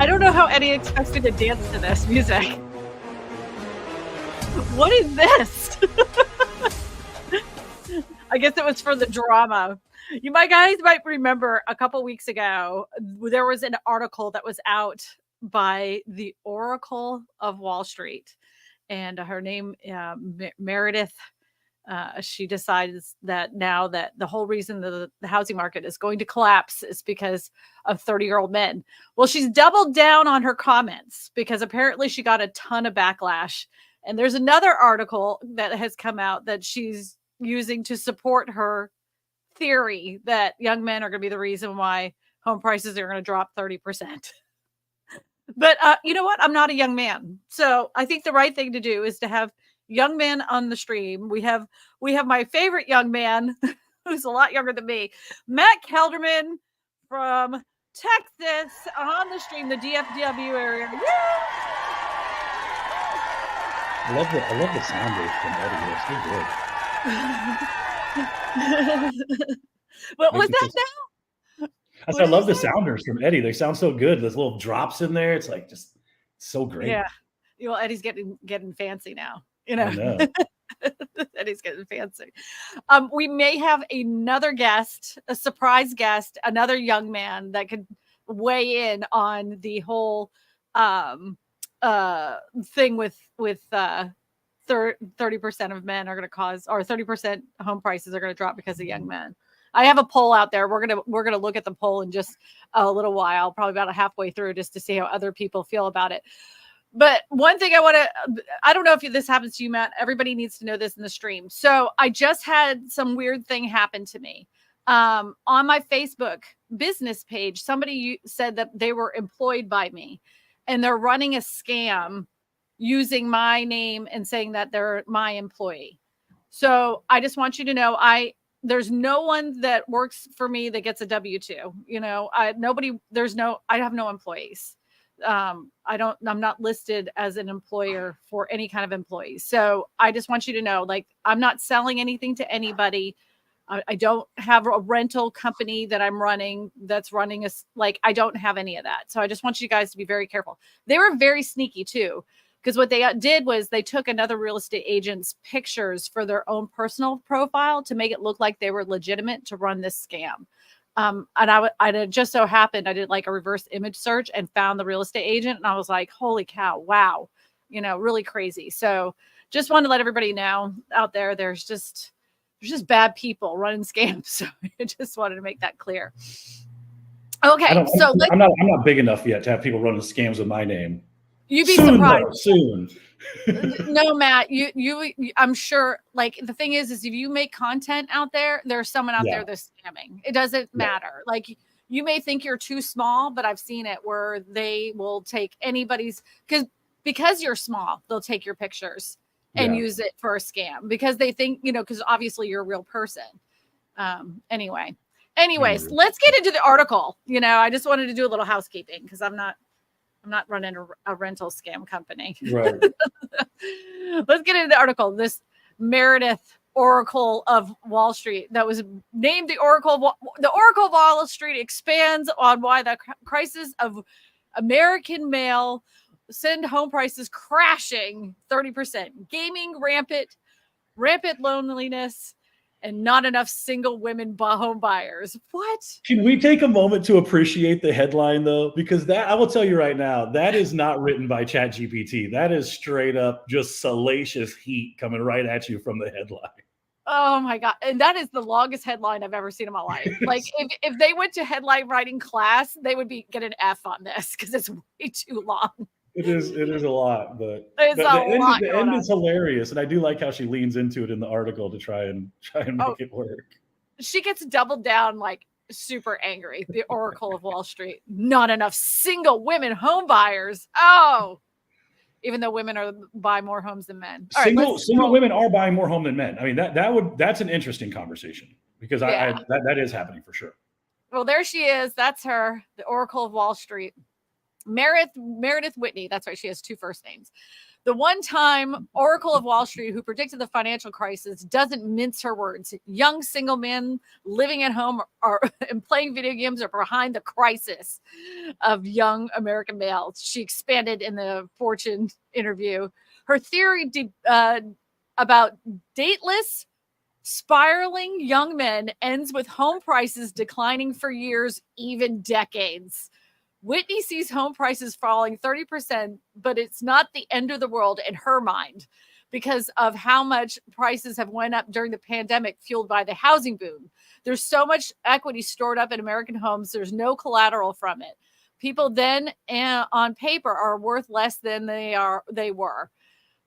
I don't know how Eddie expects me to dance to this music. What is this? I guess it was for the drama. You guys might remember a couple weeks ago, there was an article that was out by the Oracle of Wall Street. And her name, Meredith, she decides that now that the whole reason the housing market is going to collapse is because of 30-year-old men. Well, she's doubled down on her comments because apparently she got a ton of backlash. And there's another article that has come out that she's using to support her theory that young men are going to be the reason why home prices are going to drop 30%. But you know what? I'm not a young man. So I think the right thing to do is to have young men on the stream. We have my favorite young man who's a lot younger than me, Matt Kelderman from Texas on the stream, the DFW area. Woo! I love the sound wave from Eddie. It's so good. What was that now? I love the sounders from Eddie. They sound so good. There's little drops in there. It's like just so great. Yeah. Well, Eddie's getting fancy now. You know. I know. Eddie's getting fancy. We may have another guest, a surprise guest, another young man that could weigh in on the whole thing with 30% of men are going to cause, or 30% home prices are going to drop because of young men. I have a poll out there. We're gonna look at the poll in just a little while, probably about halfway through, just to see how other people feel about it. But one thing I don't know if this happens to you, Matt. Everybody needs to know this in the stream. So I just had some weird thing happen to me. On my Facebook business page, somebody said that they were employed by me and they're running a scam using my name and saying that they're my employee. So I just want you to know, there's no one that works for me that gets a W-2. You know, I have no employees. I'm not listed as an employer for any kind of employees. So I just want you to know, like, I'm not selling anything to anybody. I don't have a rental company that I'm running that's running I don't have any of that. So I just want you guys to be very careful. They were very sneaky too, because what they did was they took another real estate agent's pictures for their own personal profile to make it look like they were legitimate to run this scam. And it just so happened I did like a reverse image search and found the real estate agent, and I was like, holy cow, wow, really crazy. So just wanted to let everybody know out there, there's just bad people running scams. So I just wanted to make that clear. Okay, I'm not big enough yet to have people running scams with my name. You'd be surprised. Soon. No, Matt, you I'm sure, like, the thing is if you make content out there, there's someone out there that's scamming. It doesn't matter. Like, you may think you're too small, but I've seen it where they will take anybody's, because you're small, they'll take your pictures and use it for a scam because they think, because obviously you're a real person. Anyways, let's get into the article. I just wanted to do a little housekeeping because I'm not running a rental scam company. Right. Let's get into the article. This Meredith Oracle of Wall Street that was named the Oracle of Wall Street expands on why the crisis of American male send home prices crashing 30%, gaming rampant loneliness, and not enough single women home buyers. What? Can we take a moment to appreciate the headline, though? Because I will tell you right now, that is not written by ChatGPT. That is straight up just salacious heat coming right at you from the headline. Oh my God. And that is the longest headline I've ever seen in my life. Like, if they went to headline writing class, they would get an F on this because it's way too long. It is a lot, but the end is hilarious, and I do like how she leans into it in the article to try and make it work. She gets doubled down, like, super angry. The Oracle of Wall Street, not enough single women home buyers. Oh, even though women buy more homes than men. Single women are buying more home than men. I mean, that's an interesting conversation because that is happening for sure. Well, there she is. That's her, the Oracle of Wall Street. Meredith Whitney, that's right, she has two first names. The one-time Oracle of Wall Street who predicted the financial crisis doesn't mince her words. Young single men living at home and playing video games are behind the crisis of young American males. She expanded in the Fortune interview. Her theory about dateless, spiraling young men ends with home prices declining for years, even decades. Whitney sees home prices falling 30%, but it's not the end of the world in her mind because of how much prices have went up during the pandemic, fueled by the housing boom. There's so much equity stored up in American homes. There's no collateral from it. People then on paper are worth less than they were.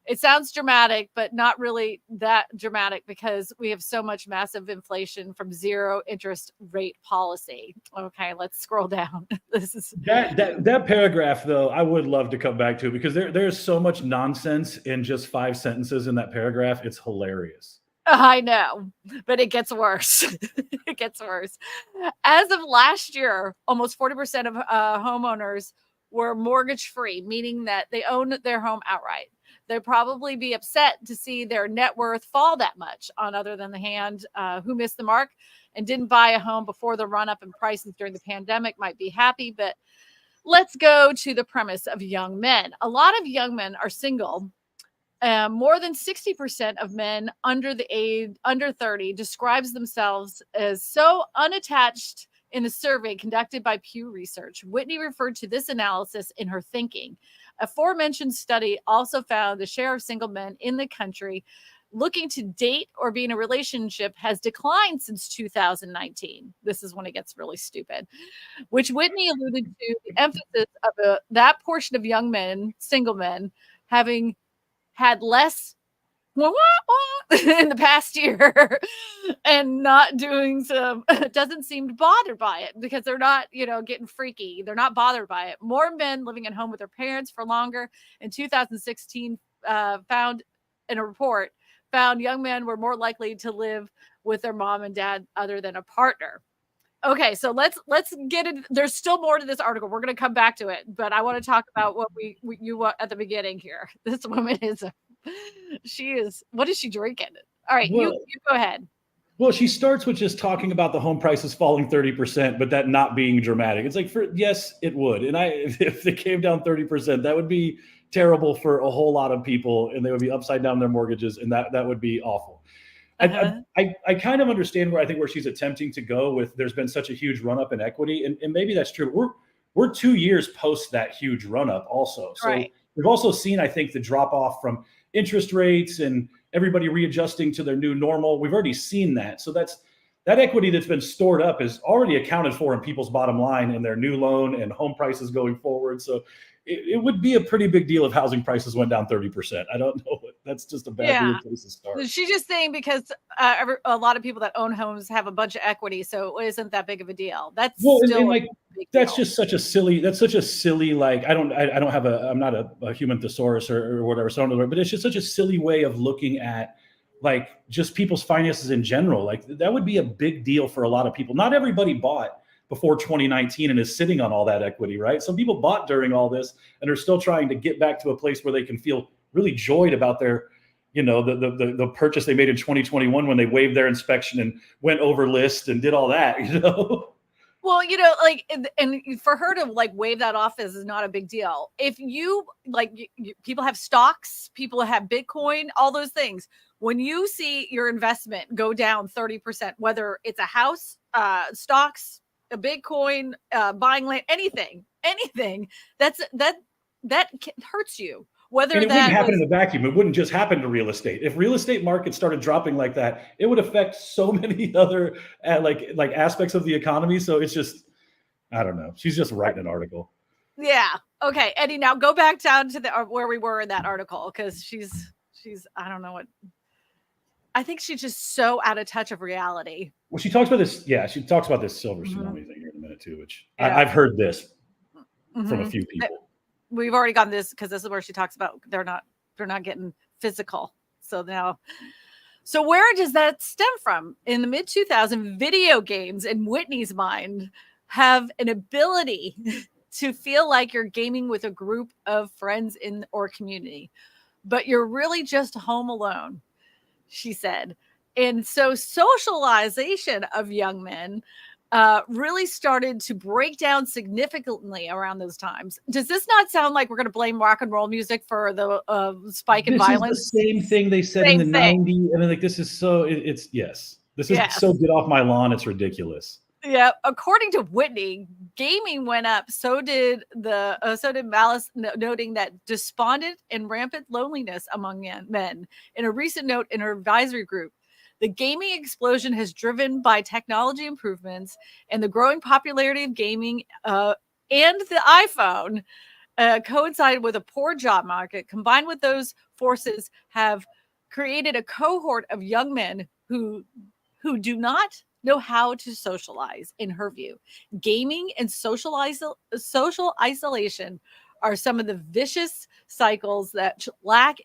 It sounds dramatic, but not really that dramatic because we have so much massive inflation from zero interest rate policy. Okay, let's scroll down. This is that paragraph, though, I would love to come back to because there's so much nonsense in just 5 sentences in that paragraph. It's hilarious. I know, but it gets worse. It gets worse. As of last year, almost 40% of homeowners were mortgage free, meaning that they own their home outright. They'd probably be upset to see their net worth fall that much. On other than the hand, who missed the mark and didn't buy a home before the run up in prices during the pandemic might be happy. But let's go to the premise of young men. A lot of young men are single. More than 60% of men under 30 describes themselves as so unattached in a survey conducted by Pew Research. Whitney referred to this analysis in her thinking. A aforementioned study also found the share of single men in the country looking to date or be in a relationship has declined since 2019. This is when it gets really stupid, which Whitney alluded to the emphasis of that portion of young men, single men, having had less in the past year and not doing some doesn't seem bothered by it because they're not, getting freaky. They're not bothered by it. More men living at home with their parents for longer in 2016 found in a report found young men were more likely to live with their mom and dad other than a partner. Okay, so let's get it. There's still more to this article. We're going to come back to it, but I want to talk about what you want at the beginning here. This woman what is she drinking? All right, you go ahead. Well, she starts with just talking about the home prices falling 30%, but that not being dramatic. It's like, yes, it would. And if it came down 30%, that would be terrible for a whole lot of people, and they would be upside down their mortgages, and that would be awful. Uh-huh. I kind of understand where she's attempting to go with there's been such a huge run up in equity, and maybe that's true. We're 2 years post that huge run up also. So right. We've also seen, I think, the drop off from interest rates and everybody readjusting to their new normal. We've already seen that. So that equity that's been stored up is already accounted for in people's bottom line and their new loan and home prices going forward. So it would be a pretty big deal if housing prices went down 30%. I don't know. That's just a bad place to start. She's just saying because a lot of people that own homes have a bunch of equity, so it isn't that big of a deal. That's just such a silly. That's such a silly. Like I'm not a human thesaurus or whatever. So but it's just such a silly way of looking at like just people's finances in general. Like that would be a big deal for a lot of people. Not everybody bought before 2019 and is sitting on all that equity, right? Some people bought during all this and are still trying to get back to a place where they can feel really joyed about their, the purchase they made in 2021 when they waived their inspection and went over list and did all that, Well, and for her to waive that off is not a big deal. If you people have stocks, people have Bitcoin, all those things. When you see your investment go down 30%, whether it's a house, stocks, a Bitcoin, buying land, anything, that hurts you. Whether and it wouldn't happen in a vacuum. It wouldn't just happen to real estate. If real estate markets started dropping like that, it would affect so many other like aspects of the economy. So it's just, I don't know. She's just writing an article. Yeah. Okay, Eddie. Now go back down to where we were in that article because she's I don't know what. I think she's just so out of touch of reality. Well, she talks about this. Yeah, she talks about this silver tsunami thing here in a minute too, which I've heard this from a few people. We've already gotten this because this is where she talks about they're not getting physical. So where does that stem from? In the mid 2000s, video games in Whitney's mind have an ability to feel like you're gaming with a group of friends in or community. but you're really just home alone, she said. And so socialization of young men really started to break down significantly around those times. Does this not sound like we're going to blame rock and roll music for the spike in violence? Is the same thing they said in the 90s. I mean, like, this is so, it's yes. This is so get off my lawn. It's ridiculous. Yeah, according to Whitney, gaming went up. So did Malice, noting that despondent and rampant loneliness among men. In a recent note in her advisory group, the gaming explosion has driven by technology improvements and the growing popularity of gaming and the iPhone coincided with a poor job market. Combined with those forces, have created a cohort of young men who do not know how to socialize. In her view, gaming and social isolation are some of the vicious cycles that lack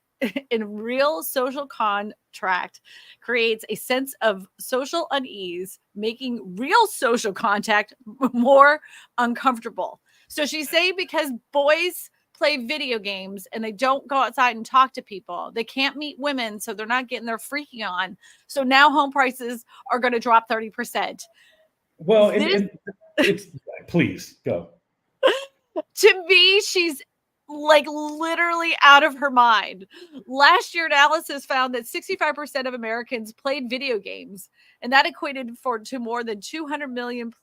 in real social contract, creates a sense of social unease, making real social contact more uncomfortable. So she's saying because boys play video games and they don't go outside and talk to people, they can't meet women, so they're not getting their freaking on. So now home prices are going to drop 30%. Well, and it's please go. To me, she's like literally out of her mind. Last year, analysis found that 65% of Americans played video games, and that equated to more than 200 million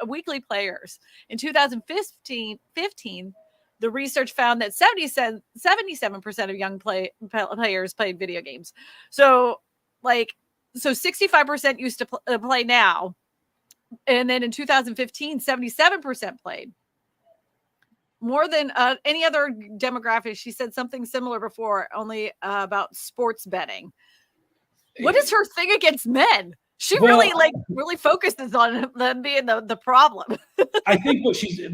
weekly players. In 2015, the research found that 77% of young players played video games. So 65% used to play now. And then in 2015, 77% played. More than any other demographic. She said something similar before, only about sports betting. What is her thing against men? She really focuses on them being the problem. I think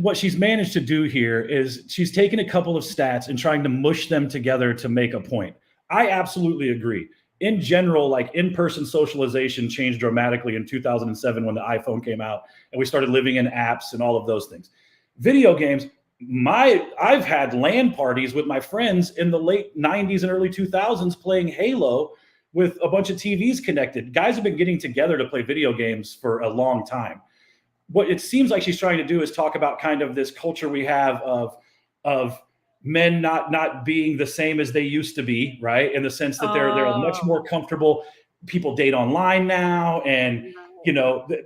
what she's managed to do here is she's taken a couple of stats and trying to mush them together to make a point. I absolutely agree. In general, like in-person socialization changed dramatically in 2007 when the iPhone came out and we started living in apps and all of those things. Video games, I've had LAN parties with my friends in the late 90s and early 2000s playing Halo with a bunch of TVs connected. Guys have been getting together to play video games for a long time. What it seems like she's trying to do is talk about kind of this culture we have of men not being the same as they used to be, right? In the sense that they're much more comfortable. People date online now, and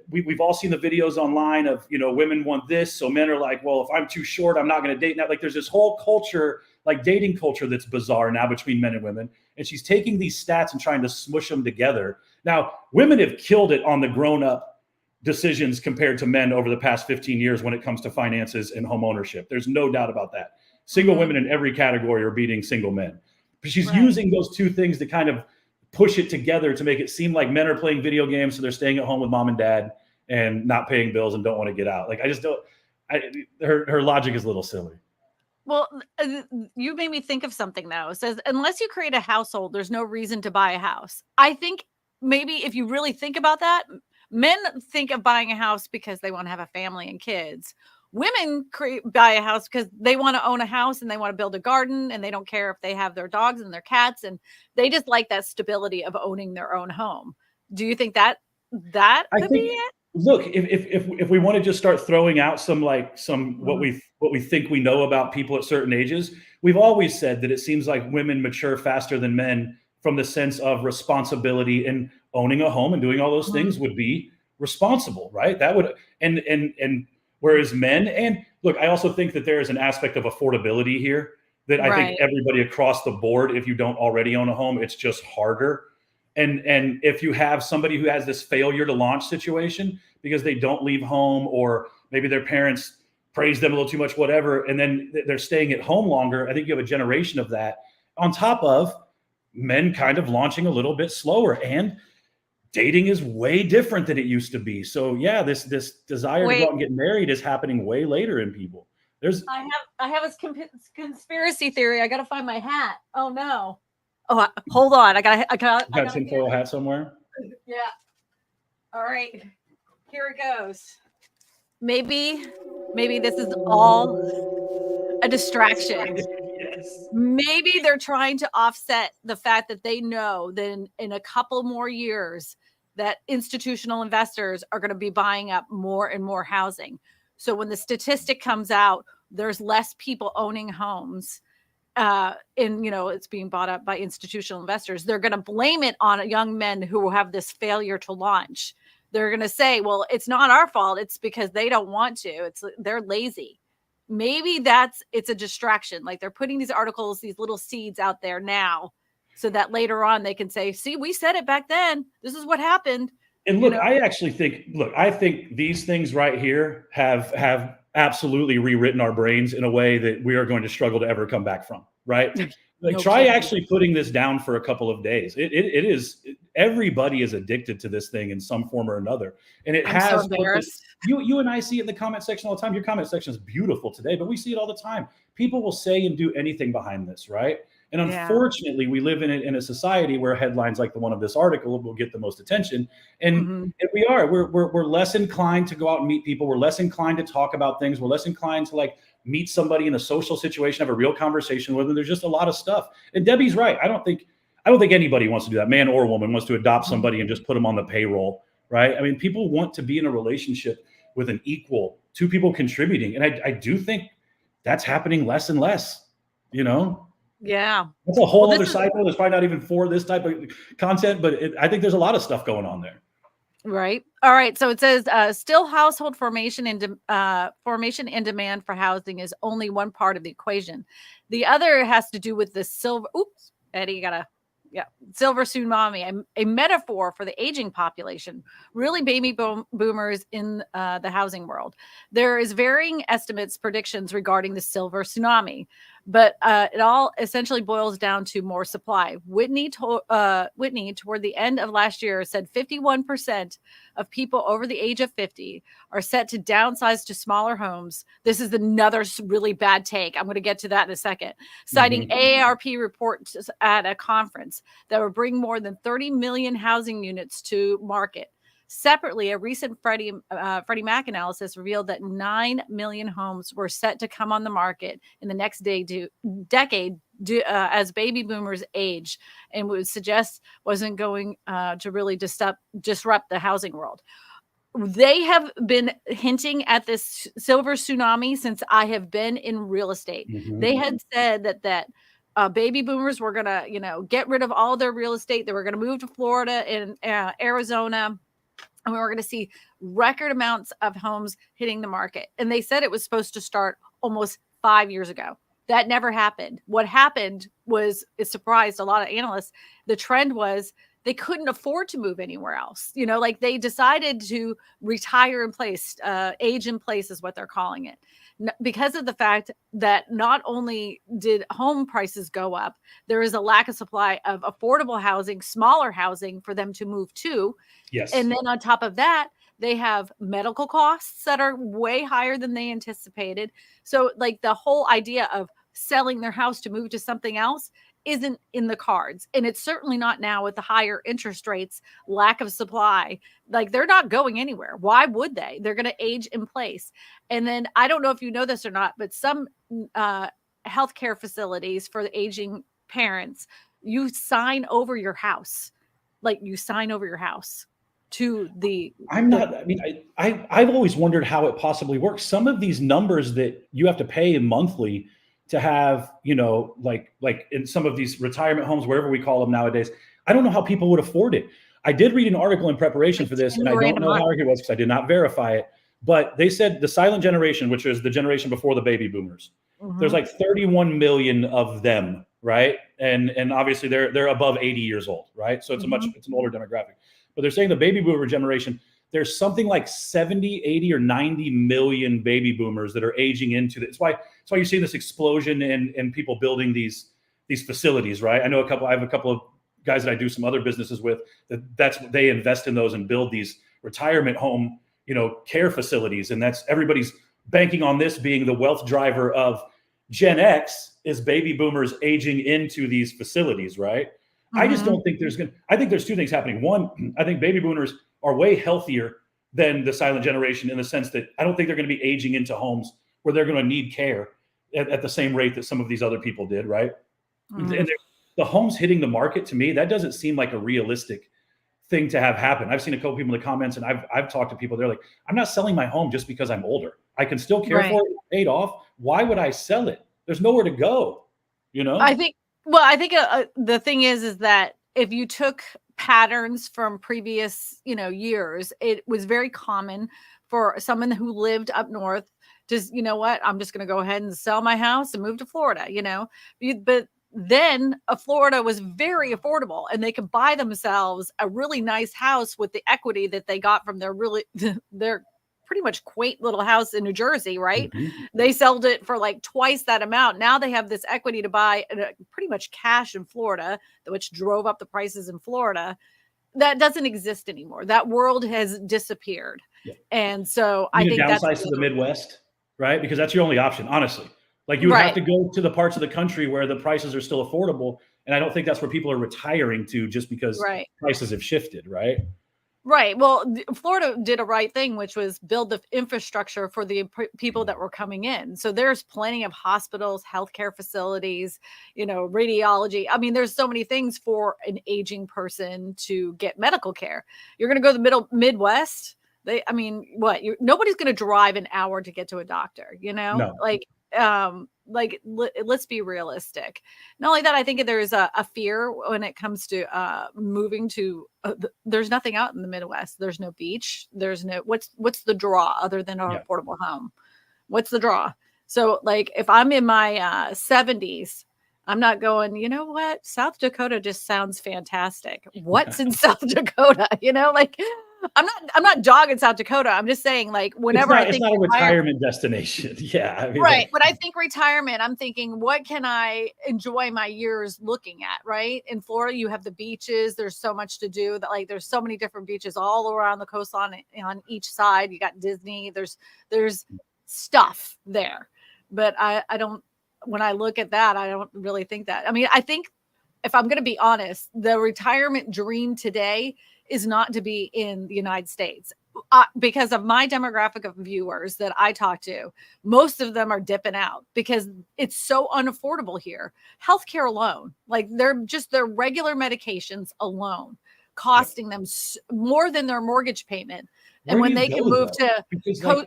we've all seen the videos online of women want this, so men are like, well, if I'm too short, I'm not going to date now. Like there's this whole culture, like dating culture, that's bizarre now between men and women. And she's taking these stats and trying to smush them together. Now, women have killed it on the grown-up decisions compared to men over the past 15 years when it comes to finances and home ownership. There's no doubt about that. Single women in every category are beating single men. But she's using those two things to kind of push it together to make it seem like men are playing video games, so they're staying at home with mom and dad and not paying bills and don't want to get out. Like I just don't. Her logic is a little silly. Well, you made me think of something though. It says, unless you create a household, there's no reason to buy a house. I think maybe if you really think about that, men think of buying a house because they want to have a family and kids. Women buy a house because they want to own a house and they want to build a garden, and they don't care if they have their dogs and their cats, and they just like that stability of owning their own home. Do you think that could be it? Look, if we want to just start throwing out some what we think we know about people at certain ages, we've always said that it seems like women mature faster than men from the sense of responsibility, and owning a home and doing all those things would be responsible, right? That would and whereas men, and look, I also think that there is an aspect of affordability here that I think everybody across the board, if you don't already own a home, it's just harder. And if you have somebody who has this failure to launch situation because they don't leave home, or maybe their parents praise them a little too much, whatever, and then they're staying at home longer, I think you have a generation of that on top of men kind of launching a little bit slower, and dating is way different than it used to be. So yeah, this desire to go out and get married is happening way later in people. I have a conspiracy theory. I got to find my hat. Oh no. Oh, hold on. I got a tinfoil hat somewhere. Yeah. All right. Here it goes. Maybe this is all a distraction. maybe they're trying to offset the fact that they know that in a couple more years that institutional investors are going to be buying up more and more housing. So when the statistic comes out, there's less people owning homes, it's being bought up by institutional investors. They're going to blame it on young men who will have this failure to launch. They're going to say, well, it's not our fault. It's because they don't want to. They're lazy. Maybe it's a distraction. Like they're putting these articles, these little seeds out there now, so that later on they can say, see, we said it back then. This is what happened. And look, I think these things right here have absolutely rewritten our brains in a way that we are going to struggle to ever come back from, right? Like try actually putting this down for a couple of days. Everybody is addicted to this thing in some form or another. And I'm so embarrassed. You and I see it in the comment section all the time. Your comment section is beautiful today, but we see it all the time. People will say and do anything behind this, right? And unfortunately, we live in a society where headlines like the one of this article will get the most attention. And we're less inclined to go out and meet people. We're less inclined to talk about things. We're less inclined to meet somebody in a social situation, have a real conversation with them. There's just a lot of stuff. And Debbie's right. I don't think anybody wants to do that. Man or woman wants to adopt somebody and just put them on the payroll, right? I mean, people want to be in a relationship with an equal, two people contributing. And I do think that's happening less and less, Yeah. That's a whole other cycle. That's probably not even for this type of content, but I think there's a lot of stuff going on there. Right. All right. So it says still household formation and demand for housing is only one part of the equation. The other has to do with the silver. Oops, Eddie, silver tsunami, a metaphor for the aging population, really baby boomers in the housing world. There is varying predictions regarding the silver tsunami, but it all essentially boils down to more supply. Whitney, toward the end of last year, said 51% of people over the age of 50 are set to downsize to smaller homes. This is another really bad take. I'm going to get to that in a second. Citing AARP reports at a conference that would bring more than 30 million housing units to market. Separately, a recent Freddie Mac analysis revealed that 9 million homes were set to come on the market in the next decade as baby boomers age, and would suggest wasn't going to really disrupt the housing world. They have been hinting at this silver tsunami since I have been in real estate. They had said that baby boomers were going to, get rid of all their real estate. They were going to move to Florida and Arizona. And we were going to see record amounts of homes hitting the market. And they said it was supposed to start almost 5 years ago. That never happened. What happened was, it surprised a lot of analysts. The trend was they couldn't afford to move anywhere else. They decided to retire in place, age in place is what they're calling it. Because of the fact that not only did home prices go up, there is a lack of supply of affordable housing, smaller housing for them to move to. Yes. And then on top of that, they have medical costs that are way higher than they anticipated. So the whole idea of selling their house to move to something else isn't in the cards. And it's certainly not now with the higher interest rates, lack of supply. They're not going anywhere. Why would they? They're going to age in place. And then I don't know if you know this or not, but some healthcare facilities for the aging parents, you sign over your house. To the I've always wondered how it possibly works. Some of these numbers that you have to pay monthly to have, like in some of these retirement homes, wherever we call them nowadays, I don't know how people would afford it. I did read an article in preparation for this, and I don't know how it was because I did not verify it, but they said the silent generation, which is the generation before the baby boomers, there's like 31 million of them, right? And obviously they're above 80 years old, right? So it's it's an older demographic. But they're saying the baby boomer generation, there's something like 70, 80, or 90 million baby boomers that are aging into this. That's why you see this explosion in people building these facilities, right? I have a couple of guys that I do some other businesses with that's what they invest in those and build these retirement home, care facilities. And that's everybody's banking on this being the wealth driver of Gen X is baby boomers aging into these facilities, right? I just don't think I think there's two things happening. One, I think baby boomers are way healthier than the silent generation in the sense that I don't think they're going to be aging into homes where they're going to need care. at the same rate that some of these other people did, right? Mhm. And the homes hitting the market, to me, that doesn't seem like a realistic thing to have happen. I've seen a couple people in the comments, and I've talked to people. They're like, I'm not selling my home just because I'm older. I can still care Right. for it. It's paid off. Why would I sell it? There's nowhere to go. I think the thing is that if you took patterns from previous, years, it was very common for someone who lived up north to, you know what, I'm just going to go ahead and sell my house and move to Florida, but then Florida was very affordable and they could buy themselves a really nice house with the equity that they got from their pretty much quaint little house in New Jersey, right? Mm-hmm. They sold it for like twice that amount. Now they have this equity to buy pretty much cash in Florida, which drove up the prices in Florida. That doesn't exist anymore. That world has disappeared. Yeah. And so I think that's downsize to the Midwest, right? Because that's your only option, honestly. Like you would have to go to the parts of the country where the prices are still affordable. And I don't think that's where people are retiring to just because prices have shifted, right? Right. Well, Florida did a right thing, which was build the infrastructure for the people that were coming in. So there's plenty of hospitals, healthcare facilities, radiology. I mean, there's so many things for an aging person to get medical care. You're going to go to the Midwest. Nobody's going to drive an hour to get to a doctor, No. Let's be realistic. Not only that, I think there's a fear when it comes to moving to there's nothing out in the Midwest. There's no beach. There's no what's the draw other than an affordable home? What's the draw? So like if I'm in my 70s, I'm not going, you know what? South Dakota just sounds fantastic. What's in South Dakota? I'm not dogging South Dakota. I'm just saying, like, whenever it's not a retirement destination. Yeah. Right. But I think retirement, I'm thinking, what can I enjoy my years looking at? Right. In Florida, you have the beaches. There's so much to do that. Like, there's so many different beaches all around the coastline on each side. You got Disney. There's stuff there. But I don't, when I look at that, I don't really think that. I mean, I think if I'm going to be honest, the retirement dream today is not to be in the United States because of my demographic of viewers that I talk to. Most of them are dipping out because it's so unaffordable here. Healthcare alone, like their regular medications alone costing them more than their mortgage payment. And when they can move to,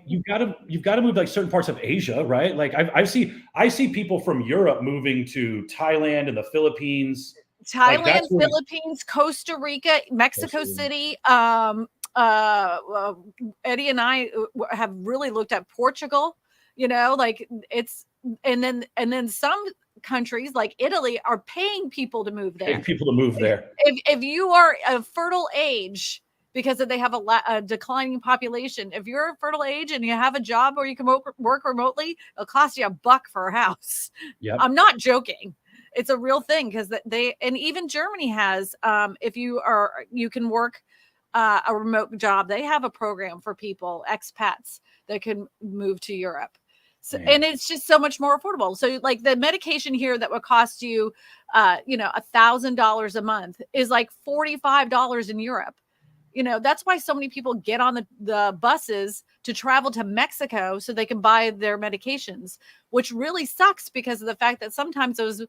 you've got to move like certain parts of Asia, right? Like I see people from Europe moving to Thailand and the Philippines. Philippines, Costa Rica, Mexico City. Eddie and I have really looked at Portugal. And then some countries like Italy are paying people to move there. If you are a fertile age, because they have a declining population. If you're a fertile age and you have a job where you can work remotely, it'll cost you $1 for a house. Yep. I'm not joking. It's a real thing because and even Germany has, if you can work a remote job, they have a program for people, expats that can move to Europe. So, and it's just so much more affordable. So like the medication here that would cost you, $1,000 a month is like $45 in Europe. That's why so many people get on the buses to travel to Mexico so they can buy their medications, which really sucks because of the fact that sometimes those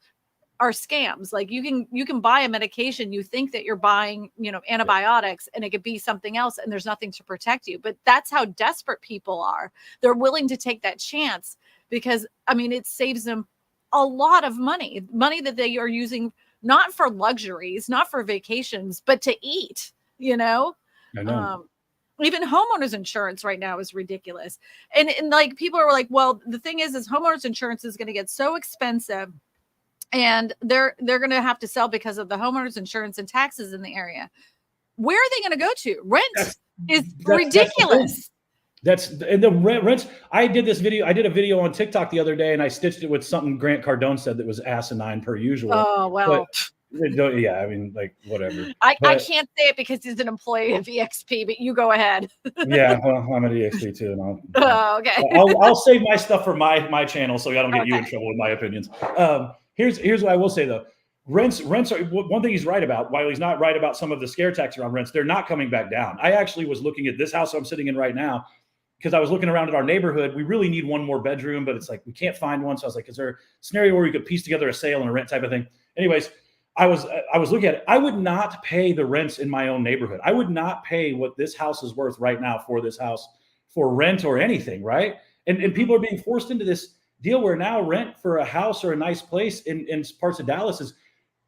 are scams. Like you can buy a medication, you think that you're buying, antibiotics, and it could be something else and there's nothing to protect you. But that's how desperate people are. They're willing to take that chance because, it saves them a lot of money that they are using not for luxuries, not for vacations, but to eat. I know. Even homeowners insurance right now is ridiculous. And like people are like, well, the thing is homeowners insurance is going to get so expensive and they're going to have to sell because of the homeowners insurance and taxes in the area. Where are they going to go to? Rent is ridiculous. And the rents. I did a video on TikTok the other day and I stitched it with something Grant Cardone said that was asinine per usual. Oh, well. Yeah, whatever. I can't say it because he's an employee of EXP, but you go ahead. Yeah, well, I'm at EXP too. And okay. I'll save my stuff for my channel so I don't get you in trouble with my opinions. Here's what I will say though. Rents are one thing he's right about. While he's not right about some of the scare tactics around rents, they're not coming back down. I actually was looking at this house I'm sitting in right now. because I was looking around at our neighborhood. We really need one more bedroom, but it's like we can't find one. So I was like, is there a scenario where we could piece together a sale and a rent type of thing? Anyways, I was looking at it. I would not pay the rents in my own neighborhood. I would not pay what this house is worth right now for this house for rent or anything, right? And people are being forced into this deal where now rent for a house or a nice place in parts of Dallas is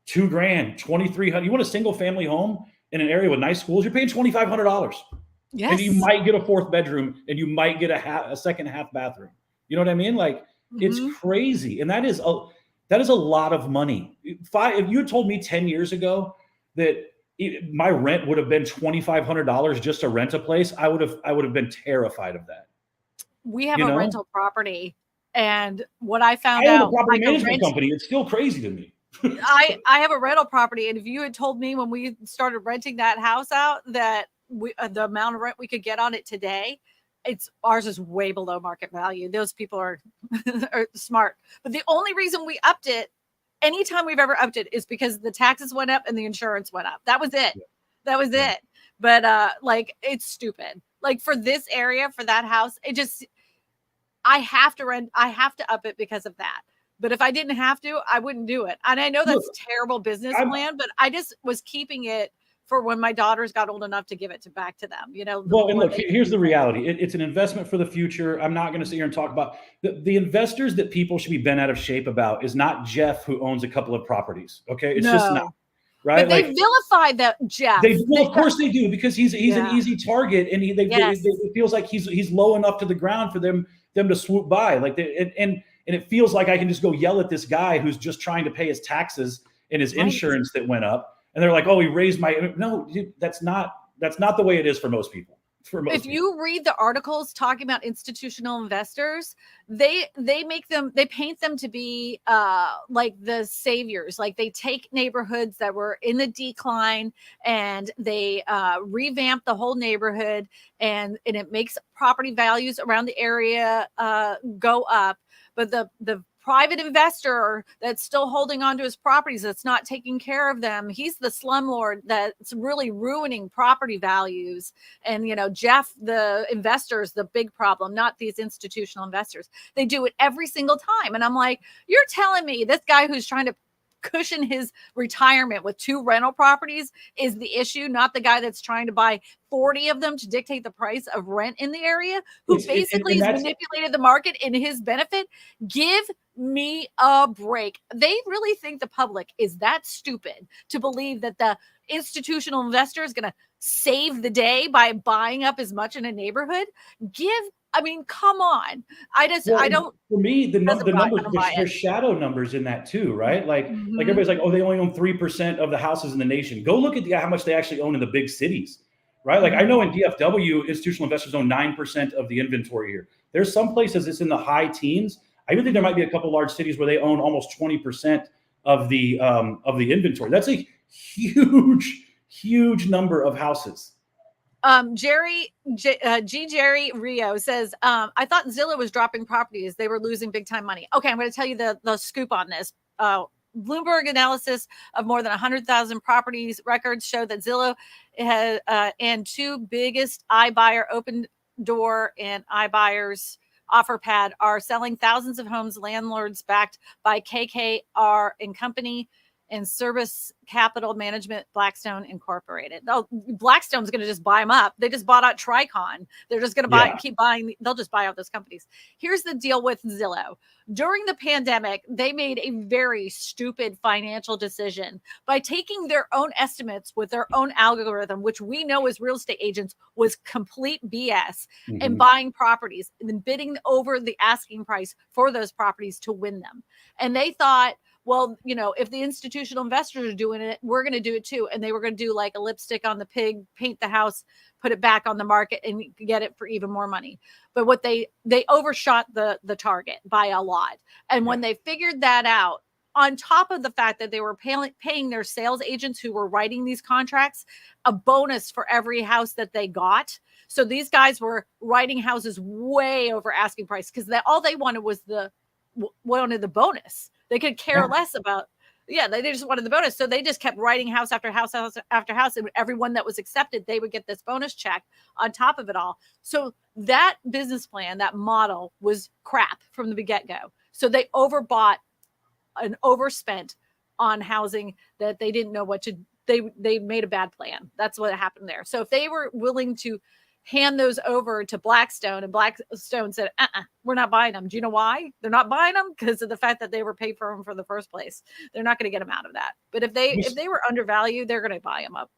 $2,000, $2,300. You want a single family home in an area with nice schools, you're paying $2,500. Yes. And you might get a fourth bedroom and you might get a second half bathroom. You know what I mean? Like it's crazy. And that is a lot of money. If you had told me 10 years ago that my rent would have been $2,500 just to rent a place, I would have been terrified of that. We have a rental property, and what I found own out, a property management company. It's still crazy to me. I have a rental property, and if you had told me when we started renting that house out that the amount of rent we could get on it today, ours is way below market value. Those people are smart. But the only reason we upped it, anytime we've ever upped it, is because the taxes went up and the insurance went up. That was it. Yeah. That was it. But like, it's stupid. Like for this area, for that house, I have to up it because of that. But if I didn't have to, I wouldn't do it. And I know that's a terrible business plan, but I just was keeping it for when my daughters got old enough to give it back to them, Well, and look, here's the reality. It's an investment for the future. I'm not going to sit here and talk about the investors that people should be bent out of shape about is not Jeff, who owns a couple of properties. Okay. It's just not. Right. But they vilify that Jeff. Of course they do, because he's an easy target, and it feels like he's low enough to the ground for them to swoop by. Like and it feels like I can just go yell at this guy who's just trying to pay his taxes and his insurance that went up. And they're like, oh, he raised no, dude, that's not the way it is for most people. You read the articles talking about institutional investors, they paint them to be like the saviors. Like they take neighborhoods that were in the decline and they revamp the whole neighborhood, and it makes property values around the area go up. But the private investor that's still holding on to his properties, that's not taking care of them, he's the slumlord that's really ruining property values. And Jeff, the investor, is the big problem, not these institutional investors. They do it every single time, and I'm like, you're telling me this guy who's trying to cushion his retirement with 2 rental properties is the issue, not the guy that's trying to buy 40 of them to dictate the price of rent in the area, who basically has manipulated the market in his benefit? Give me a break. They really think the public is that stupid to believe that the institutional investor is going to save the day by buying up as much in a neighborhood? Come on. I don't. For me, the numbers, there's shadow numbers in that too, right? Like everybody's like, oh, they only own 3% of the houses in the nation. Go look at how much they actually own in the big cities, right? Like I know in DFW, institutional investors own 9% of the inventory here. There's some places it's in the high teens. I even think there might be a couple large cities where they own almost 20% of the inventory. That's a huge number of houses. Jerry Rio says, I thought Zillow was dropping properties. They were losing big time money. Okay, I'm going to tell you the scoop on this. Bloomberg analysis of more than 100,000 properties records show that Zillow has and 2 biggest iBuyer, Open Door and iBuyers, OfferPad, are selling thousands of homes. Landlords backed by KKR and Company and Service Capital Management, Blackstone Incorporated. Blackstone's going to just buy them up. They just bought out Tricon. They're just going to keep buying. They'll just buy out those companies. Here's the deal with Zillow. During the pandemic, they made a very stupid financial decision by taking their own estimates with their own algorithm, which we know as real estate agents was complete BS, and buying properties and then bidding over the asking price for those properties to win them. And they thought, well, if the institutional investors are doing it, we're going to do it too. And they were going to do like a lipstick on the pig, paint the house, put it back on the market, and get it for even more money. But what they overshot the target by a lot. And when they figured that out, on top of the fact that they were paying their sales agents who were writing these contracts a bonus for every house that they got. So these guys were writing houses way over asking price because all they wanted was the bonus. They could care less about Yeah, they just wanted the bonus. So they just kept writing house after house after house. And everyone that was accepted, they would get this bonus check on top of it all. So that business plan, that model was crap from the get-go. So they overbought and overspent on housing that they didn't know what to, they made a bad plan. That's what happened there. So if they were willing to hand those over to Blackstone, and Blackstone said, we're not buying them. Do you know why they're not buying them? Because of the fact that they were paid for them for the first place. They're not going to get them out of that. But if they were undervalued, they're going to buy them up.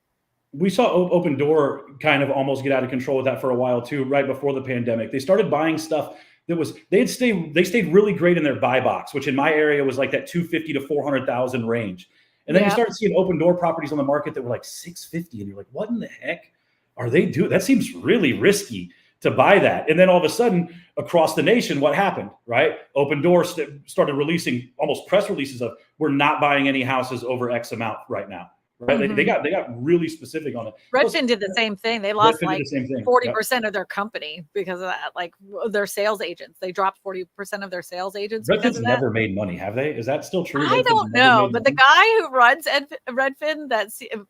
We saw Open Door kind of almost get out of control with that for a while too, right before the pandemic. They started buying stuff that was, they stayed really great in their buy box, which in my area was like that 250 to 400,000 range. And then you started seeing Open Door properties on the market that were like 650, and you're like, what in the heck are they doing? That seems really risky to buy that. And then all of a sudden across the nation, what happened, right? Open Door started releasing almost press releases of, we're not buying any houses over X amount right now. Right. Mm-hmm. They got really specific on it. Redfin did the same thing. They lost like 40% of their company because of that, like their sales agents. They dropped 40% of their sales agents. Redfin's never made money, have they? Is that still true? I don't know. But the guy who runs Redfin,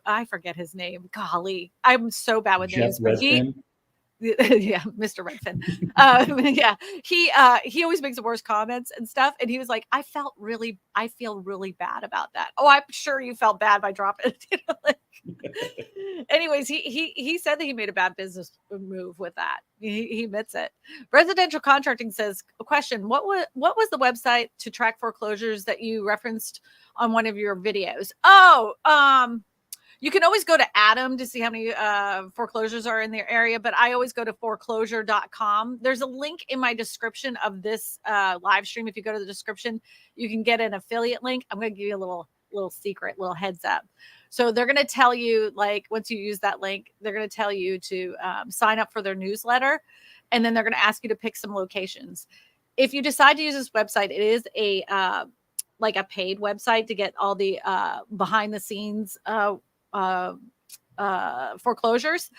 I forget his name. Golly, I'm so bad with names. But yeah, Mr. Redfin. Yeah, he always makes the worst comments and stuff. And he was like, I feel really bad about that. Oh, I'm sure you felt bad by dropping it. Anyways, he said that he made a bad business move with that. He admits it. Residential Contracting says, a question: What was the website to track foreclosures that you referenced on one of your videos? You can always go to Adam to see how many foreclosures are in their area, but I always go to foreclosure.com. There's a link in my description of this live stream. If you go to the description, you can get an affiliate link. I'm going to give you a little secret, little heads up. So they're going to tell you, like, once you use that link, they're going to tell you to sign up for their newsletter, and then they're going to ask you to pick some locations. If you decide to use this website, it is like a paid website to get all the behind the scenes foreclosures,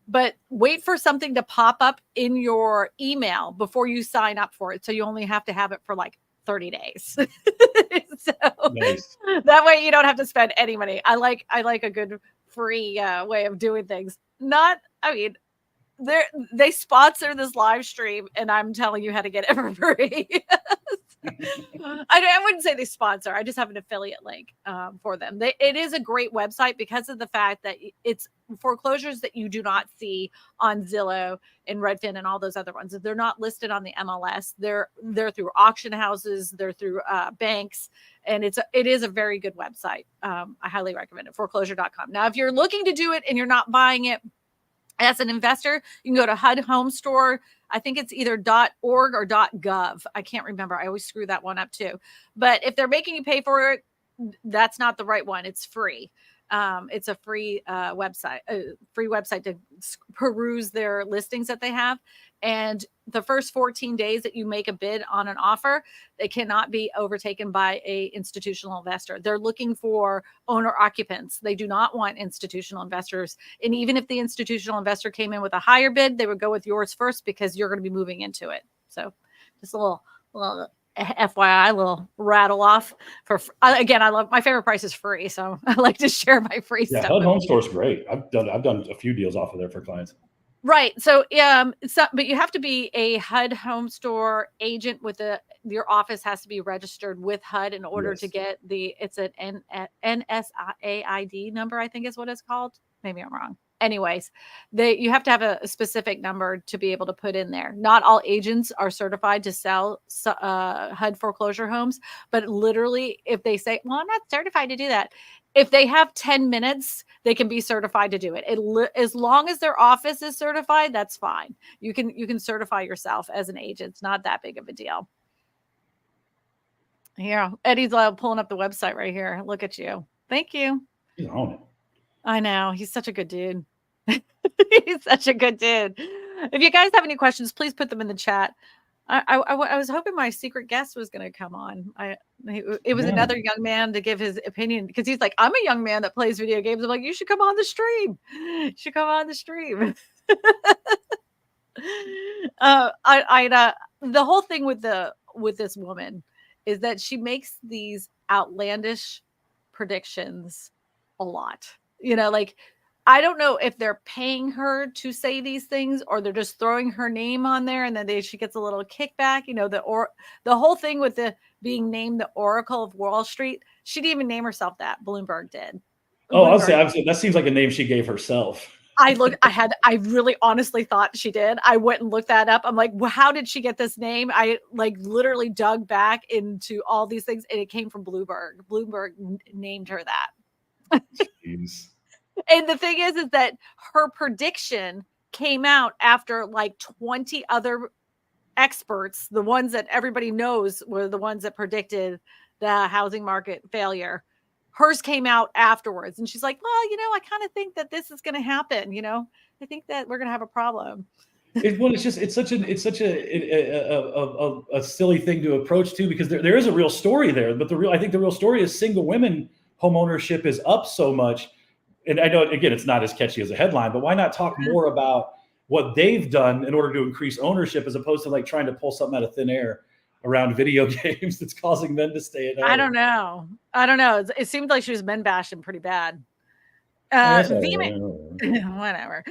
but wait for something to pop up in your email before you sign up for it. So you only have to have it for like 30 days. So nice. That way you don't have to spend any money. I like a good free way of doing things. They sponsor this live stream, and I'm telling you how to get it for free. I wouldn't say they sponsor. I just have an affiliate link for them. It is a great website because of the fact that it's foreclosures that you do not see on Zillow and Redfin and all those other ones. They're not listed on the MLS. They're through auction houses. They're through banks, and it is a very good website. I highly recommend it. Foreclosure.com. Now, if you're looking to do it and you're not buying it as an investor, you can go to HUD Home Store. I think it's either .org or .gov. I can't remember. I always screw that one up too. But if they're making you pay for it, that's not the right one. It's free. It's a free website to peruse their listings that they have. And the first 14 days that you make a bid on an offer, they cannot be overtaken by a institutional investor. They're looking for owner occupants. They do not want institutional investors. And even if the institutional investor came in with a higher bid, they would go with yours first because you're going to be moving into it. So just a little FYI, little rattle off again. I love, my favorite price is free, so I like to share my free stuff. HUD Home Store is great. I've done a few deals off of there for clients. Right. So, but you have to be a HUD Home Store agent with your office has to be registered with HUD in order to get it's an NSAID number, I think is what it's called. Maybe I'm wrong. Anyways, you have to have a specific number to be able to put in there. Not all agents are certified to sell HUD foreclosure homes, but literally if they say, well, I'm not certified to do that. If they have 10 minutes, they can be certified to do it. As long as their office is certified, that's fine. You can certify yourself as an agent. It's not that big of a deal. Here, Eddie's pulling up the website right here. Look at you. Thank you. He's on it. I know. He's such a good dude. He's such a good dude. If you guys have any questions, please put them in the chat. I was hoping my secret guest was going to come on. It was another young man to give his opinion because he's like, I'm a young man that plays video games. I'm like, you should come on the stream. You should come on the stream. The whole thing with this woman is that she makes these outlandish predictions a lot. Like, I don't know if they're paying her to say these things or they're just throwing her name on there and then she gets a little kickback. The whole thing with the being named the Oracle of Wall Street, she didn't even name herself that. Bloomberg did. Oh, I'll say that seems like a name she gave herself. I really honestly thought she did. I went and looked that up. I'm like, well, how did she get this name? I literally dug back into all these things and it came from Bloomberg. Bloomberg named her that. Jeez. And the thing is that her prediction came out after 20 other experts, the ones that everybody knows were the ones that predicted the housing market failure. Hers came out afterwards. And she's like, well, I kind of think that this is going to happen. I think that we're going to have a problem. It's such a silly thing to approach too, because there is a real story there, but I think the real story is single women home ownership is up so much. And I know, again, it's not as catchy as a headline, but why not talk more about what they've done in order to increase ownership as opposed to trying to pull something out of thin air around video games that's causing men to stay at home? I don't know. It seemed like she was men bashing pretty bad. Whatever.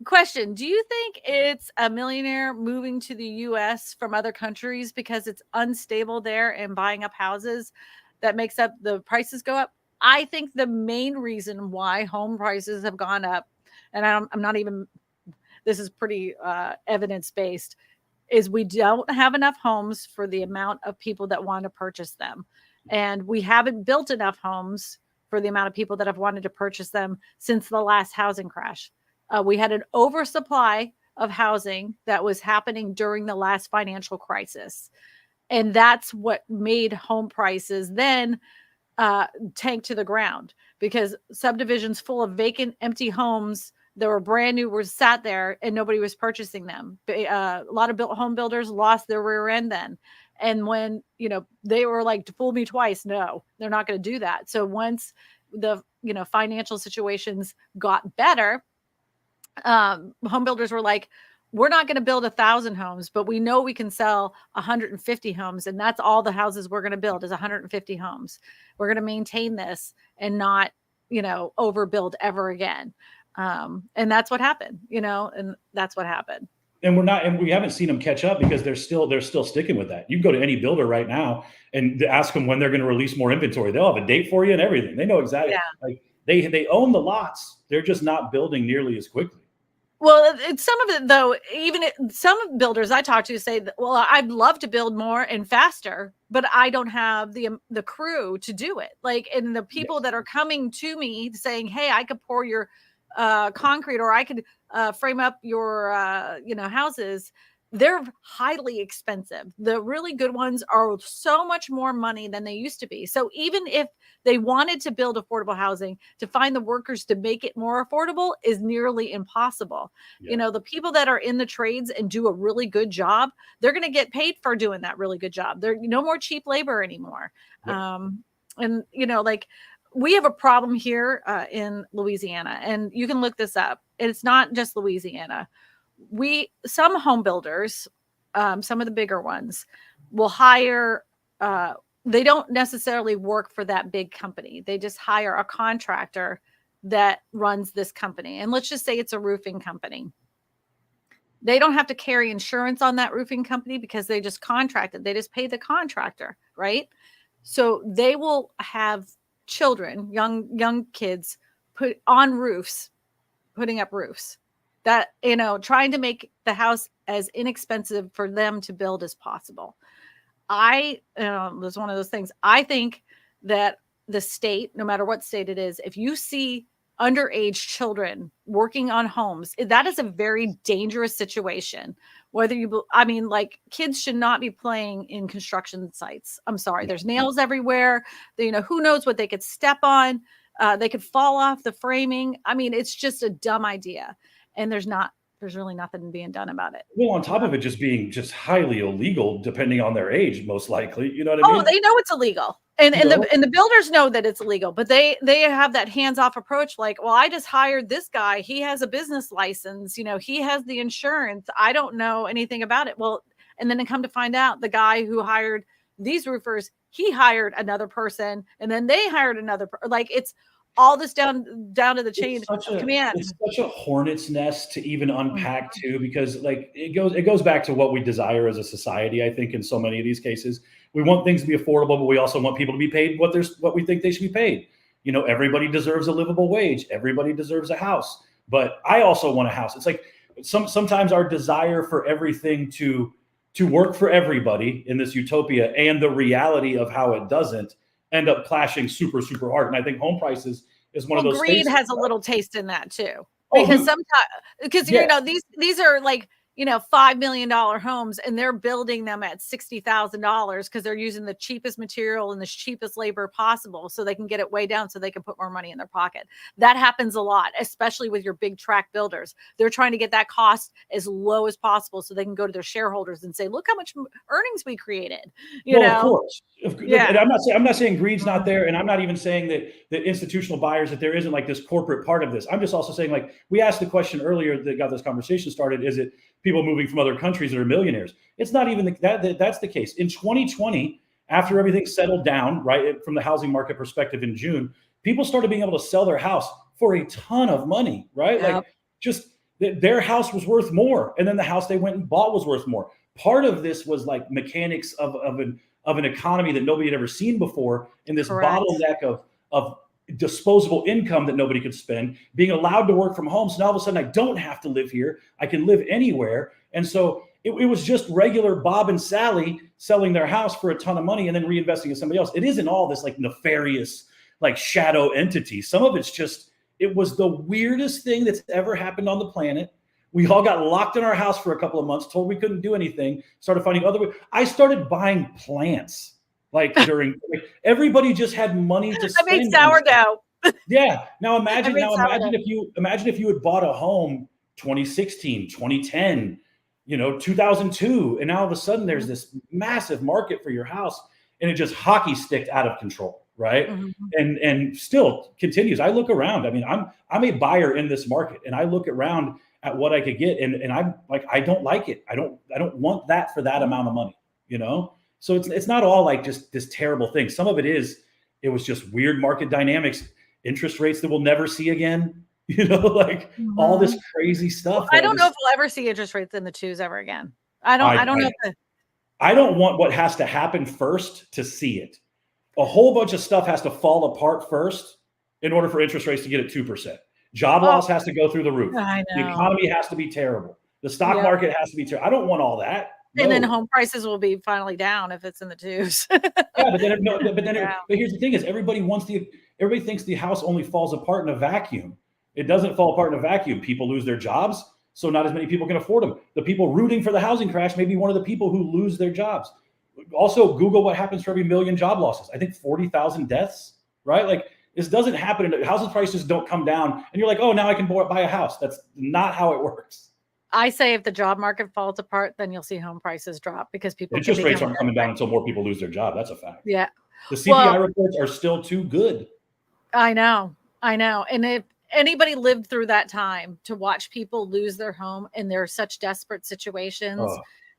Question. Do you think it's a millionaire moving to the U.S. from other countries because it's unstable there and buying up houses that makes up the prices go up? I think the main reason why home prices have gone up, and I'm not even, this is pretty evidence-based, is we don't have enough homes for the amount of people that want to purchase them. And we haven't built enough homes for the amount of people that have wanted to purchase them since the last housing crash. We had an oversupply of housing that was happening during the last financial crisis. And that's what made home prices then tank to the ground, because subdivisions full of vacant, empty homes that were brand new were sat there and nobody was purchasing them. A lot of home builders lost their rear end then. And when, they were like, fool me twice. No, they're not going to do that. So once the, financial situations got better, home builders were like, we're not going to build 1,000 homes, but we know we can sell 150 homes. And that's all the houses we're going to build is 150 homes. We're going to maintain this and not, overbuild ever again. And that's what happened, and that's what happened. And we haven't seen them catch up because they're still sticking with that. You can go to any builder right now and ask them when they're going to release more inventory. They'll have a date for you and everything. They know exactly. Yeah. They own the lots. They're just not building nearly as quickly. Well, some of it though, some builders I talk to say that, well, I'd love to build more and faster, but I don't have the crew to do it. And the people that are coming to me saying, hey, I could pour your concrete, or I could frame up your, houses. They're highly expensive. The really good ones are so much more money than they used to be. So even if they wanted to build affordable housing, to find the workers to make it more affordable is nearly impossible. Yeah. The people that are in the trades and do a really good job, they're going to get paid for doing that really good job. There's no more cheap labor anymore. Yeah. And, we have a problem here in Louisiana, and you can look this up. It's not just Louisiana. Some home builders, some of the bigger ones, will hire, they don't necessarily work for that big company. They just hire a contractor that runs this company. And let's just say it's a roofing company. They don't have to carry insurance on that roofing company because they just contracted. They just pay the contractor, right? So they will have children, young kids put on roofs, putting up roofs that, trying to make the house as inexpensive for them to build as possible. There's one of those things. I think that the state, no matter what state it is, if you see underage children working on homes, that is a very dangerous situation. Kids should not be playing in construction sites. I'm sorry. There's nails everywhere. Who knows what they could step on? They could fall off the framing. It's just a dumb idea. And there's really nothing being done about it. Well, on top of it just being just highly illegal, depending on their age, most likely, you know what I mean? Oh, they know it's illegal. And the builders know that it's illegal, but they have that hands-off approach. Like, well, I just hired this guy. He has a business license. He has the insurance. I don't know anything about it. Well, and then they come to find out the guy who hired these roofers, he hired another person and then they hired another. Like it's all this down to the chain of command. It's such a hornet's nest to even unpack too, because like it goes back to what we desire as a society. I think in so many of these cases, we want things to be affordable, but we also want people to be paid what we think they should be paid. You know, everybody deserves a livable wage. Everybody deserves a house, but I also want a house. It's like sometimes our desire for everything to work for everybody in this utopia and the reality of how it doesn't end up clashing super, super hard. And I think home prices is one of those. Greed has a little taste in that too, because you know, these are like, you know, $5 million homes and they're building them at $60,000 because they're using the cheapest material and the cheapest labor possible so they can get it way down so they can put more money in their pocket. That happens a lot, especially with your big tract builders. They're trying to get that cost as low as possible so they can go to their shareholders and say, look how much earnings we created. You know? Of course. Yeah. And I'm not saying greed's not there. And I'm not even saying that institutional buyers, that there isn't like this corporate part of this. I'm just also saying, like, we asked the question earlier that got this conversation started, is it people moving from other countries that are millionaires? It's not even that's the case. In 2020, after everything settled down, right, from the housing market perspective in June, people started being able to sell their house for a ton of money, right? Yep. Like just their house was worth more. And then the house they went and bought was worth more. Part of this was like mechanics of an economy that nobody had ever seen before, in this bottleneck of disposable income that nobody could spend, being allowed to work from home. So now all of a sudden I don't have to live here. I can live anywhere. And so it was just regular Bob and Sally selling their house for a ton of money and then reinvesting in somebody else. It isn't all this like nefarious, like shadow entity. Some of it's just, it was the weirdest thing that's ever happened on the planet. We all got locked in our house for a couple of months, told we couldn't do anything, started finding other ways. I started buying plants. Like everybody just had money to spend. I made sourdough. Yeah. Now imagine if you had bought a home 2016, 2010, 2002, and now all of a sudden there's this massive market for your house, and it just hockey sticked out of control, right? Mm-hmm. And still continues. I look around. I mean, I'm a buyer in this market, and I look around at what I could get, and I'm like, I don't like it. I don't want that for that amount of money, So it's not all like just this terrible thing. Some of it was just weird market dynamics, interest rates that we'll never see again, all this crazy stuff. Well, I don't know if we'll ever see interest rates in the twos ever again. I don't know. I don't want what has to happen first to see it. A whole bunch of stuff has to fall apart first in order for interest rates to get at 2%. Job loss has to go through the roof. I know. The economy has to be terrible. The stock market has to be terrible. I don't want all that. And then home prices will be finally down if it's in the twos. But here's the thing: is everybody thinks the house only falls apart in a vacuum. It doesn't fall apart in a vacuum. People lose their jobs, so not as many people can afford them. The people rooting for the housing crash may be one of the people who lose their jobs. Also, Google what happens for every million job losses. I think 40,000 deaths, right? Like this doesn't happen. Housing prices don't come down, and you're like, oh, now I can buy a house. That's not how it works. I say if the job market falls apart, then you'll see home prices drop because people interest rates aren't coming down until more people lose their job. That's a fact. Yeah. The CPI reports are still too good. I know. And if anybody lived through that time to watch people lose their home and they're such desperate situations,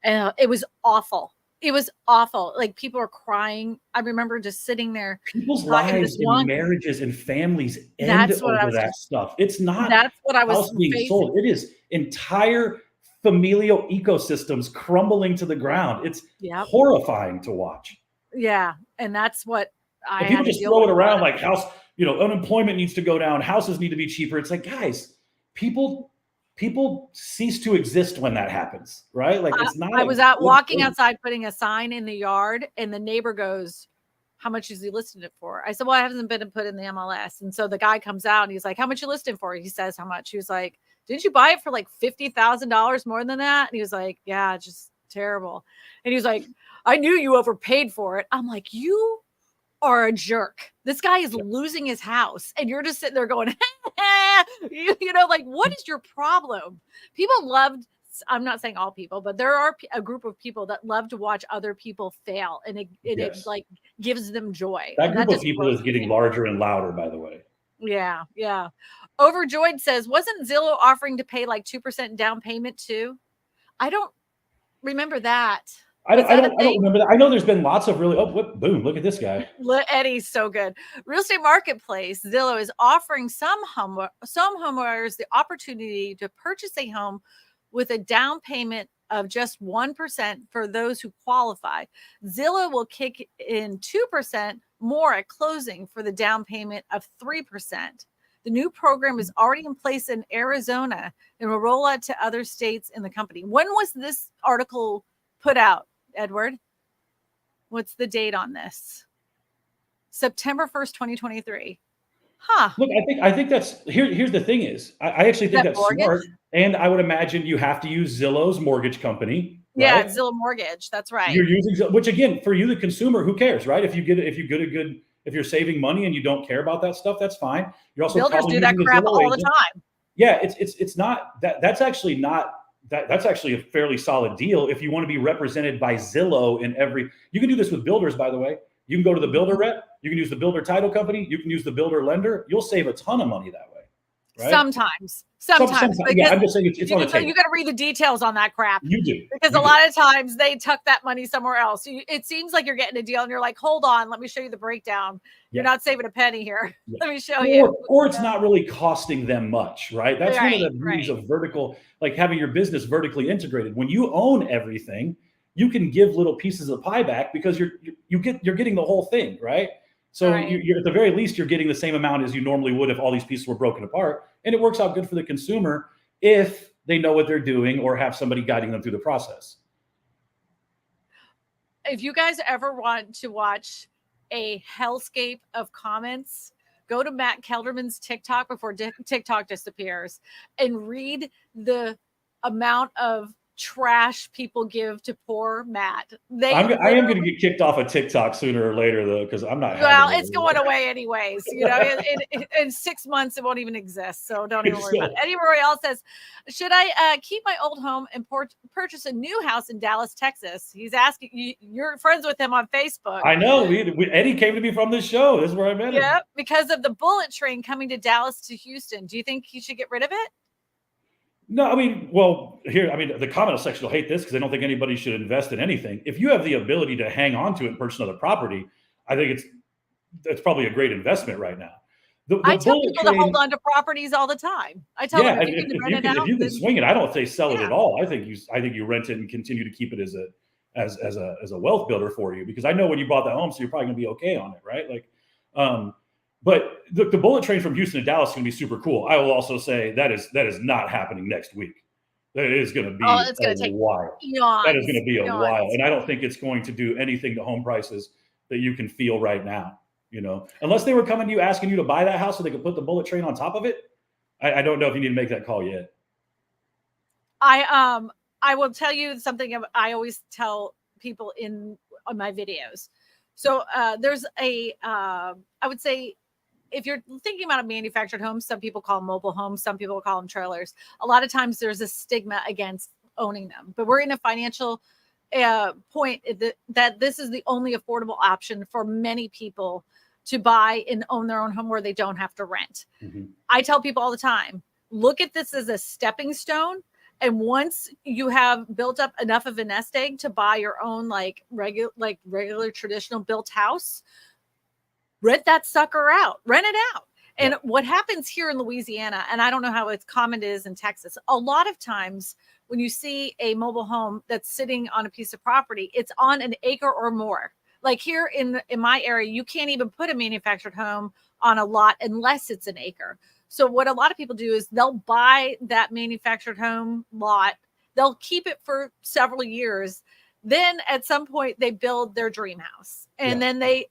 it was awful. It was awful. Like people are crying. I remember just sitting there. People's lives and marriages and families end over that stuff. It's not. That's what I was being sold. It is entire familial ecosystems crumbling to the ground. It's horrifying to watch. Yeah, and that's what people just throw it around like house. Unemployment needs to go down. Houses need to be cheaper. It's like, guys, people cease to exist when that happens, right? Like it's not. I was out walking outside, putting a sign in the yard, and the neighbor goes, "How much is he listing it for?" I said, "Well, it hasn't been put in the MLS." And so the guy comes out and he's like, "How much you listing for?" He says, "How much?" He was like, "Didn't you buy it for like $50,000 more than that?" And he was like, "Yeah, just terrible." And he was like, "I knew you overpaid for it." I'm like, "You are a jerk. This guy is losing his house and you're just sitting there going, like, what is your problem?" People loved, I'm not saying all people, but there are a group of people that love to watch other people fail, and it like gives them joy. That group of people is getting larger and louder, by the way. Yeah. Overjoyed says, wasn't Zillow offering to pay like 2% down payment too? I don't remember that. don't remember that. I know there's been lots of really, boom, look at this guy. Eddie's so good. Real estate marketplace, Zillow is offering some homeowners the opportunity to purchase a home with a down payment of just 1% for those who qualify. Zillow will kick in 2% more at closing for the down payment of 3%. The new program is already in place in Arizona and will roll out to other states in the company. When was this article put out, Edward? What's the date on this? September 1st, 2023. Huh. Look, I think that's here's the thing is I actually think that's mortgage? smart. And I would imagine you have to use Zillow's mortgage company. Yeah, right? Zillow Mortgage. That's right. You're using, which again, for you, the consumer, who cares, right? If you're saving money and you don't care about that stuff, that's fine. You're also builders do that crap all the time. Yeah, it's not that. That's actually not that. That's actually a fairly solid deal if you want to be represented by Zillow in every. You can do this with builders, by the way. You can go to the builder rep. You can use the builder title company. You can use the builder lender. You'll save a ton of money that way. Right? Sometimes. Yeah, I'm just saying it's on the table. You got to read the details on that crap. You do. Because a lot of times they tuck that money somewhere else. It seems like you're getting a deal and you're like, hold on, let me show you the breakdown. You're not saving a penny here. Yeah. Let me show you. Or it's not really costing them much, right? That's one of the beauties of vertical, like having your business vertically integrated. When you own everything, you can give little pieces of pie back because you're getting the whole thing, right? So you're at the very least, you're getting the same amount as you normally would if all these pieces were broken apart. And it works out good for the consumer if they know what they're doing or have somebody guiding them through the process. If you guys ever want to watch a hellscape of comments, go to Matt Kelderman's TikTok before TikTok disappears and read the amount of trash people give to poor Matt. I am going to get kicked off of TikTok sooner or later, though, because I'm not. Well, it's going away anyways. In 6 months it won't even exist. So don't even worry about it. Eddie Royale says, "Should I keep my old home and purchase a new house in Dallas, Texas?" He's asking you. You're friends with him on Facebook. I know. Eddie came to me from this show. This is where I met him. Yeah, because of the bullet train coming to Dallas to Houston. Do you think he should get rid of it? No, I mean, the comment section will hate this because they don't think anybody should invest in anything. If you have the ability to hang on to it and purchase another property, I think it's probably a great investment right now. I tell people to hold on to properties all the time. I tell them if you can swing it, I don't say sell it at all. I think you rent it and continue to keep it as a wealth builder for you, because I know when you bought that home, so you're probably gonna be okay on it, right? But the bullet train from Houston to Dallas is going to be super cool. I will also say that is not happening next week. That is going to be a while. That is going to be a while. And I don't think it's going to do anything to home prices that you can feel right now, unless they were coming to you asking you to buy that house so they could put the bullet train on top of it. I don't know if you need to make that call yet. I will tell you something I always tell people on my videos. So there's I would say, if you're thinking about a manufactured home, some people call them mobile homes, some people call them trailers. A lot of times there's a stigma against owning them, but we're in a financial point that this is the only affordable option for many people to buy and own their own home where they don't have to rent. Mm-hmm. I tell people all the time, look at this as a stepping stone. And once you have built up enough of a nest egg to buy your own regular traditional built house, rent that sucker out, rent it out. And what happens here in Louisiana, and I don't know how it's common it is in Texas, a lot of times when you see a mobile home that's sitting on a piece of property, it's on an acre or more. Like here in my area, you can't even put a manufactured home on a lot unless it's an acre. So what a lot of people do is they'll buy that manufactured home lot, they'll keep it for several years. Then at some point they build their dream house, and then they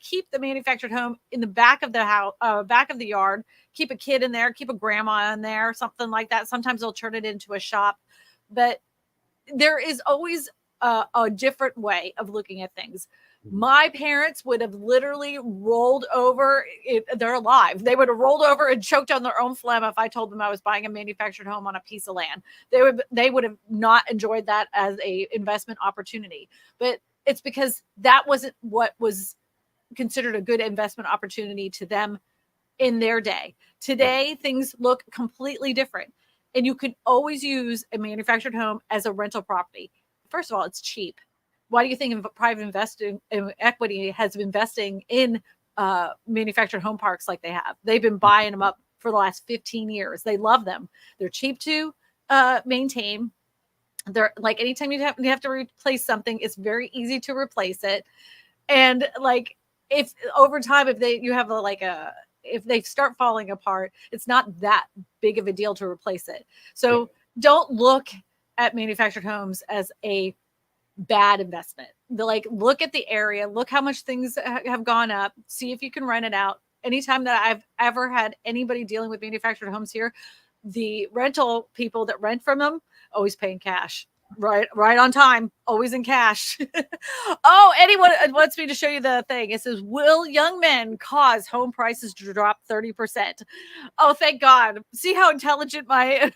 keep the manufactured home in the back of the house, back of the yard, keep a kid in there, keep a grandma in there, something like that. Sometimes they'll turn it into a shop, but there is always a different way of looking at things. My parents would have literally rolled over. They're alive. They would have rolled over and choked on their own phlegm if I told them I was buying a manufactured home on a piece of land. They would have not enjoyed that as a investment opportunity. But it's because that wasn't what was considered a good investment opportunity to them in their day. Today, things look completely different. And you can always use a manufactured home as a rental property. First of all, it's cheap. Why do you think private investing equity has been investing in manufactured home parks like they have? They've been buying them up for the last 15 years. They love them. They're cheap to maintain. They're like, anytime you have to replace something, it's very easy to replace it. And like, if over time, if they start falling apart, it's not that big of a deal to replace it. So don't look at manufactured homes as a bad investment. Look at the area, look how much things have gone up, see if you can rent it out. Anytime that I've ever had anybody dealing with manufactured homes here, the rental people that rent from them always paying cash. Right on time, always in cash. Oh, anyone wants me to show you the thing. It says, will young men cause home prices to drop 30%? Oh, thank God. See how intelligent my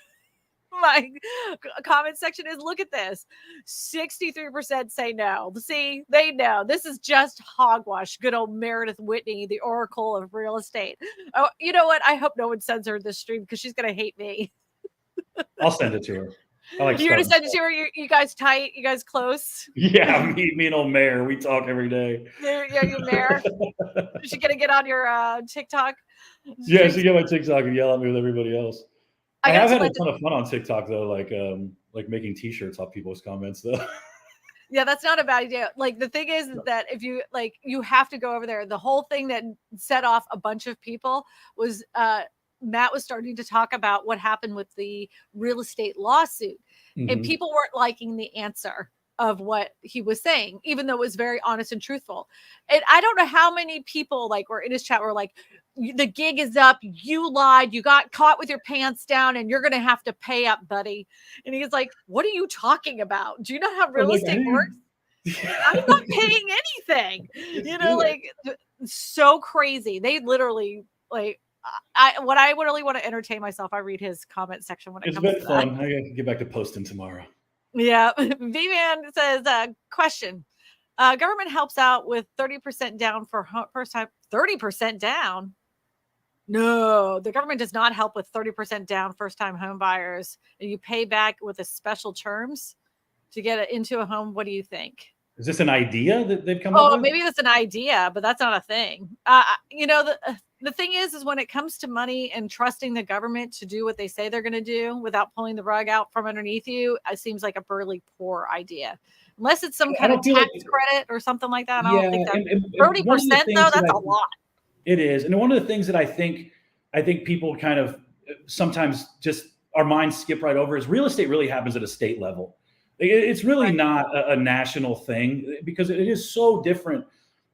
comment section is? Look at this. 63% say no. See, they know. This is just hogwash. Good old Meredith Whitney, the oracle of real estate. Oh, you know what? I hope no one censored this stream because she's going to hate me. I'll send it to her. You're going to send it to her? You guys tight? You guys close? Yeah, me and old Mayor, we talk every day. Yeah, you Mayor. Is she going to get on your TikTok? Yeah, she get my TikTok and yell at me with everybody else. I have had a ton of fun on TikTok though, like making T-shirts off people's comments though. Yeah, that's not a bad idea. Like, the thing is that if you you have to go over there. The whole thing that set off a bunch of people was Matt was starting to talk about what happened with the real estate lawsuit, and people weren't liking the answer of what he was saying, even though it was very honest and truthful. And I don't know how many people were in his chat were like, the gig is up, you lied, you got caught with your pants down, and you're going to have to pay up, buddy. And he's like, what are you talking about? Do you know how real estate works? I'm not paying anything. So crazy. They literally what I really want to entertain myself, I read his comment section when it comes to that. It's been fun. I got to get back to posting tomorrow. Yeah. V-Man says, question. Government helps out with 30% down for first time. 30% down? No, the government does not help with 30% down first-time home buyers. You pay back with a special terms to get into a home. What do you think? Is this an idea that they've come up with? Maybe that's an idea, but that's not a thing. The thing is when it comes to money and trusting the government to do what they say they're going to do without pulling the rug out from underneath you, it seems like a really poor idea. Unless it's some kind of tax credit or something like that. I don't think that 30% though, that's a lot. It is. And one of the things that I think people kind of sometimes just our minds skip right over is real estate really happens at a state level. It's really not a national thing because it is so different,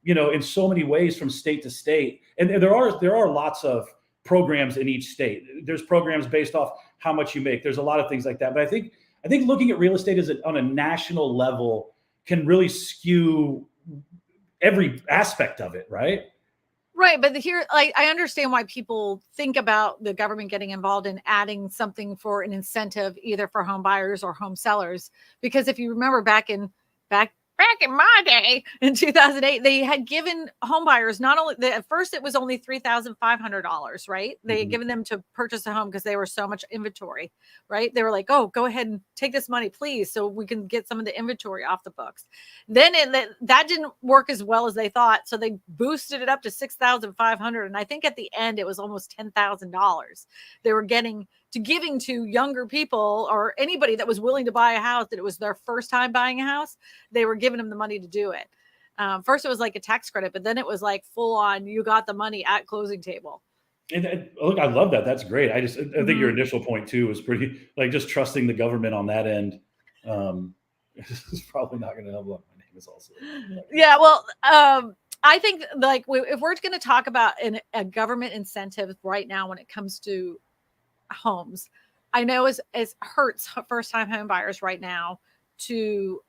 in so many ways from state to state. And there are lots of programs in each state. There's programs based off how much you make. There's a lot of things like that. But I think looking at real estate on a national level can really skew every aspect of it, right? Right. But here, I understand why people think about the government getting involved in adding something for an incentive, either for home buyers or home sellers. Because if you remember back in my day, in 2008, they had given home buyers at first it was only $3,500, right? They had given them to purchase a home because they were so much inventory, right? They were like, oh, go ahead and take this money, please, so we can get some of the inventory off the books. Then that didn't work as well as they thought, so they boosted it up to $6,500, and I think at the end it was almost $10,000 they were giving to younger people or anybody that was willing to buy a house, that it was their first time buying a house. They were giving them the money to do it. First it was like a tax credit, but then it was like full on, you got the money at closing table. And look, I love that. That's great. I think your initial point too was pretty, just trusting the government on that end. This is probably not going to help. My name is also. Yeah. Well, I think if we're going to talk about a government incentive right now, when it comes to homes, I know it hurts first-time home buyers right now to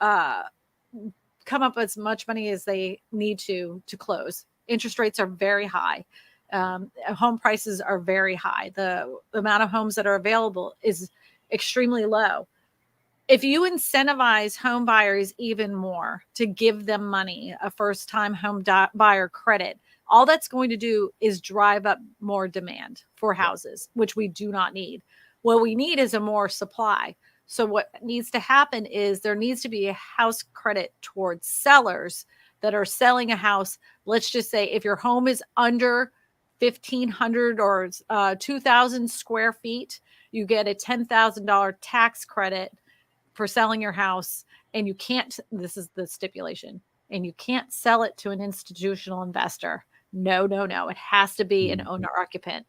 come up with as much money as they need to close. Interest rates are very high. Home prices are very high. The amount of homes that are available is extremely low. If you incentivize home buyers even more to give them money, a first-time home buyer credit, all that's going to do is drive up more demand for houses, which we do not need. What we need is a more supply. So what needs to happen is there needs to be a house credit towards sellers that are selling a house. Let's just say if your home is under 1,500 or 2,000 square feet, you get a $10,000 tax credit for selling your house. And you can't, this is the stipulation, and you can't sell it to an institutional investor. No. It has to be an owner occupant.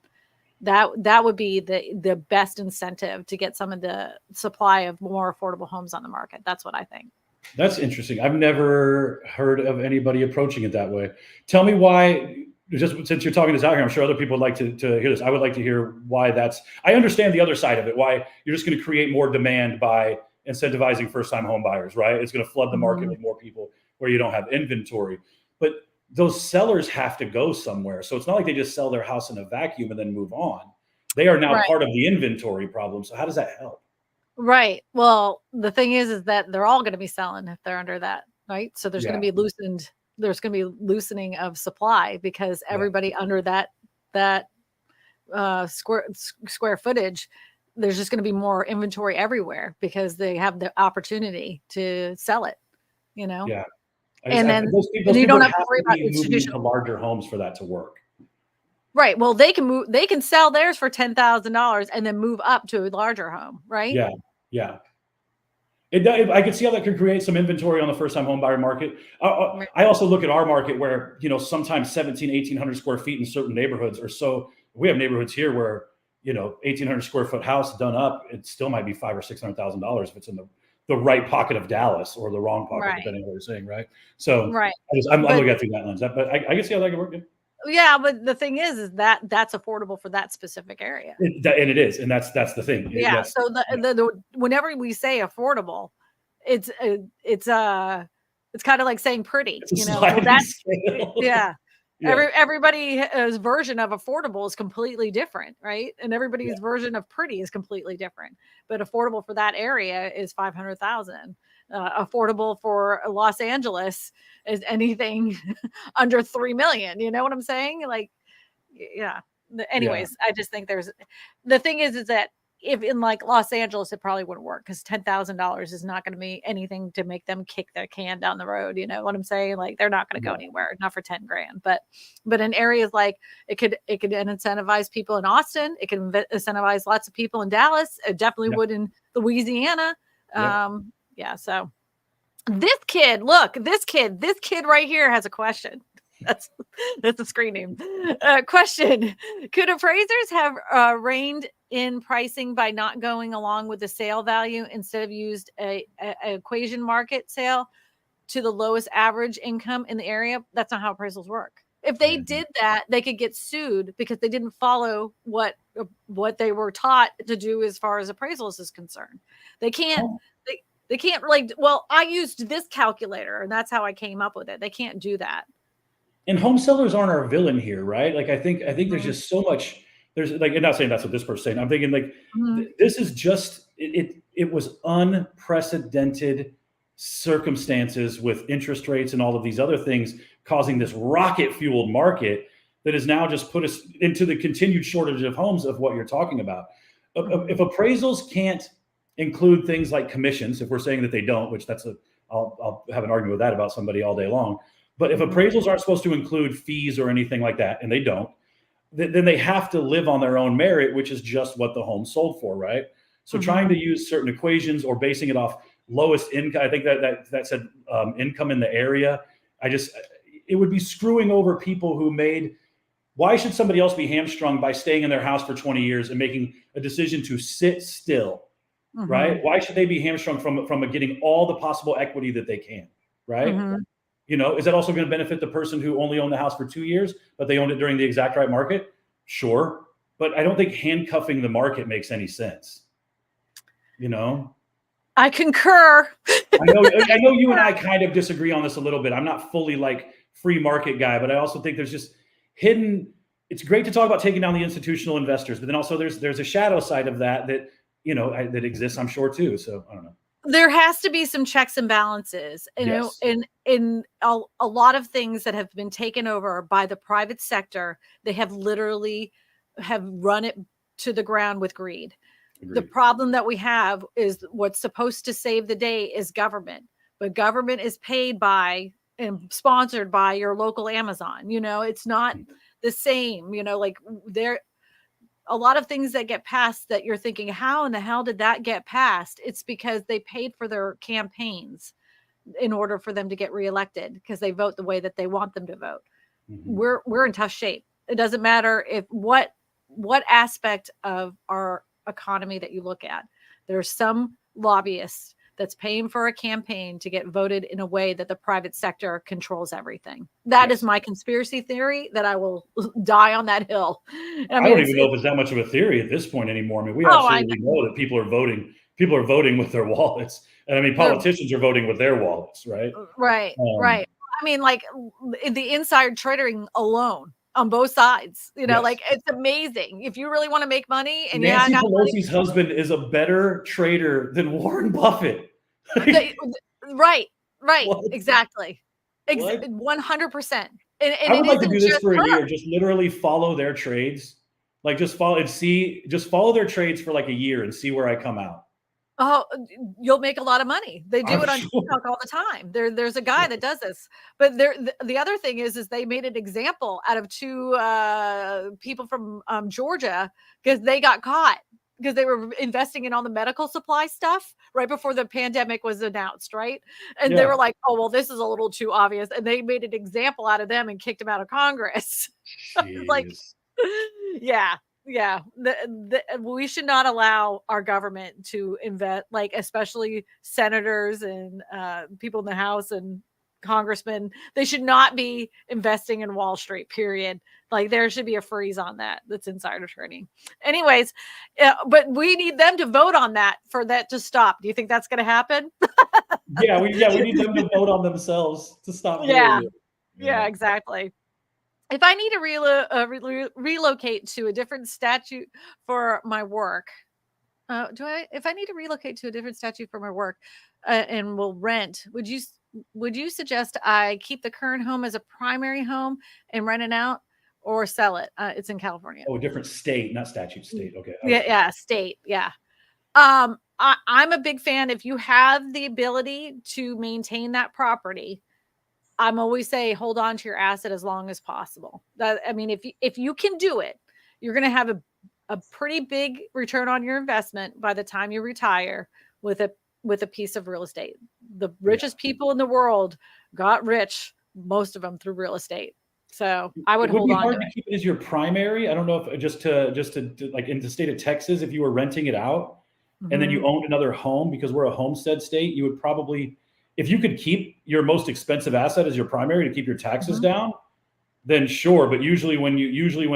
That would be the best incentive to get some of the supply of more affordable homes on the market. That's what I think. That's interesting. I've never heard of anybody approaching it that way. Tell me why, just since you're talking this out here, I'm sure other people would like to hear this. I would like to hear why I understand the other side of it, why you're just going to create more demand by incentivizing first-time home buyers, right? It's going to flood the market with more people where you don't have inventory. But those sellers have to go somewhere. So it's not like they just sell their house in a vacuum and then move on. They are now part of the inventory problem. So how does that help? Right. Well, the thing is that they're all going to be selling if they're under that, right? So there's going to be loosening of supply because everybody under that square footage, there's just going to be more inventory everywhere because they have the opportunity to sell it, Yeah. And then those you don't have to worry about moving institutional to larger homes for that to work. Right. Well, they can sell theirs for $10,000 and then move up to a larger home, right? Yeah. I can see how that could create some inventory on the first-time home buyer market. I also look at our market where, sometimes 1,800 square feet in certain neighborhoods or so. We have neighborhoods here where, 1,800 square foot house done up, it still might be $500,000 or $600,000 if it's in the right pocket of Dallas or the wrong pocket, depending on what you're saying, right? So I'm looking at through that lens. But I can see how that could work. Yeah, but the thing is that that's affordable for that specific area. And it is, and that's the thing. Yeah. So whenever we say affordable, it's kind of like saying pretty. Well, that's everybody's version of affordable is completely different, right? And everybody's version of pretty is completely different. But affordable for that area is 500,000. Affordable for Los Angeles is anything under 3 million. You know what I'm saying? Like, yeah. Anyways, I just think the thing is that if in like Los Angeles, it probably wouldn't work because $10,000 is not going to be anything to make them kick their can down the road. You know what I'm saying? Like they're not going to go anywhere, not for 10 grand. But in areas like it could incentivize people in Austin. It can incentivize lots of people in Dallas. It definitely would in Louisiana. So this kid right here has a question. That's a screen name. Question: could appraisers have reined in pricing by not going along with the sale value instead of used a equation market sale to the lowest average income in the area? That's not how appraisals work. If they did that, they could get sued because they didn't follow what they were taught to do as far as appraisals is concerned. They can't. They can't I used this calculator and that's how I came up with it. They can't do that. And home sellers aren't our villain here, right? Like I think there's just so much. There's like, I'm not saying that's what this person's saying. I'm thinking like this is just it was unprecedented circumstances with interest rates and all of these other things causing this rocket fueled market that has now just put us into the continued shortage of homes of what you're talking about. If appraisals can't include things like commissions, if we're saying that they don't, which I'll have an argument with that about somebody all day long. But if appraisals aren't supposed to include fees or anything like that, and they don't, then they have to live on their own merit, which is just what the home sold for, right? So trying to use certain equations or basing it off lowest income, I think that said income in the area. It would be screwing over people who why should somebody else be hamstrung by staying in their house for 20 years and making a decision to sit still, right? Why should they be hamstrung from getting all the possible equity that they can, right? Is that also going to benefit the person who only owned the house for 2 years, but they owned it during the exact right market? Sure. But I don't think handcuffing the market makes any sense. I concur. I know you and I kind of disagree on this a little bit. I'm not fully like free market guy, but I also think there's just hidden. It's great to talk about taking down the institutional investors, but then also there's a shadow side of that that exists, I'm sure too. So I don't know. There has to be some checks and balances, in a lot of things that have been taken over by the private sector. They have literally run it to the ground with greed. Agreed. The problem that we have is what's supposed to save the day is government, but government is paid by and sponsored by your local Amazon. It's not the same, like there a lot of things that get passed that you're thinking, how in the hell did that get passed? It's because they paid for their campaigns in order for them to get reelected, because they vote the way that they want them to vote. We're in tough shape. It doesn't matter what aspect of our economy that you look at. There's some lobbyists that's paying for a campaign to get voted in a way that the private sector controls everything. That is my conspiracy theory that I will die on that hill. I don't even know if it's that much of a theory at this point anymore. I mean, we absolutely know that people are voting. People are voting with their wallets. And I mean, politicians are voting with their wallets, right? Right. I mean, like the insider trading alone on both sides, like it's amazing. If you really want to make money, and Nancy Pelosi's husband is a better trader than Warren Buffett. Right. What? Exactly. 100%. And I would like to do this for a year. Just literally follow their trades, like just follow their trades for like a year and see where I come out. Oh, you'll make a lot of money. They do it on TikTok all the time. There's a guy that does this. But the other thing is they made an example out of two people from Georgia, because they got caught because they were investing in all the medical supply stuff right before the pandemic was announced, right? And they were like, oh, well, this is a little too obvious. And they made an example out of them and kicked them out of Congress. Like, yeah. We should not allow our government to invest, like especially senators and people in the House and congressmen. They should not be investing in Wall Street, period. Like there should be a freeze on that. That's insider trading. Anyways, but we need them to vote on that for that to stop. Do you think that's going to happen? we need them to vote on themselves to stop doing it. Yeah, exactly. If I need to relocate to a different statute for my work, if I need to relocate to a different statute for my work and will rent, would you suggest I keep the current home as a primary home and rent it out, or sell it? It's in California. Oh, a different state, not statute state. Okay. Yeah, state. Yeah. I'm a big fan. If you have the ability to maintain that property, I'm always say hold on to your asset as long as possible. I mean, if you can do it, you're going to have a pretty big return on your investment by the time you retire with a piece of real estate. The richest people in the world got rich, most of them through real estate. So I would hold on to it. It would be hard to keep it as your primary. I don't know if just to like in the state of Texas, if you were renting it out and then you owned another home, because we're a homestead state, you would probably, if you could keep your most expensive asset as your primary to keep your taxes down, then sure. But usually when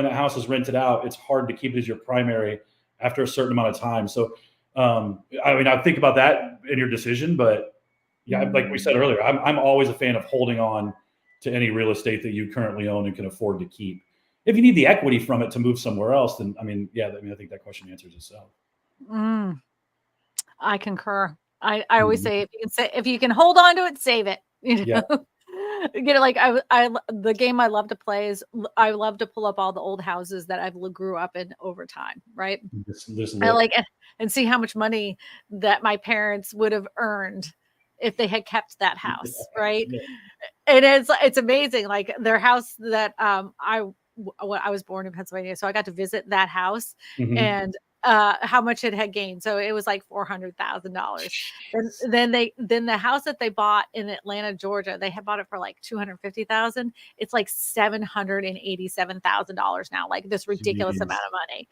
that house is rented out, it's hard to keep it as your primary after a certain amount of time. So, I mean, I think about that in your decision, but yeah, like we said earlier, I'm always a fan of holding on to any real estate that you currently own and can afford to keep. If you need the equity from it to move somewhere else, then I think that question answers itself. I concur. I always say if you can hold on to it, save it. Like the game I love to play is I love to pull up all the old houses that I've grew up in over time, right? I like it and see how much money that my parents would have earned if they had kept that house, right? And it's amazing. Like their house that I was born in Pennsylvania, so I got to visit that house and how much it had gained. So it was like $400,000. Then the house that they bought in Atlanta, Georgia, they had bought it for like $250,000. It's like $787,000 now, like this ridiculous amount of money.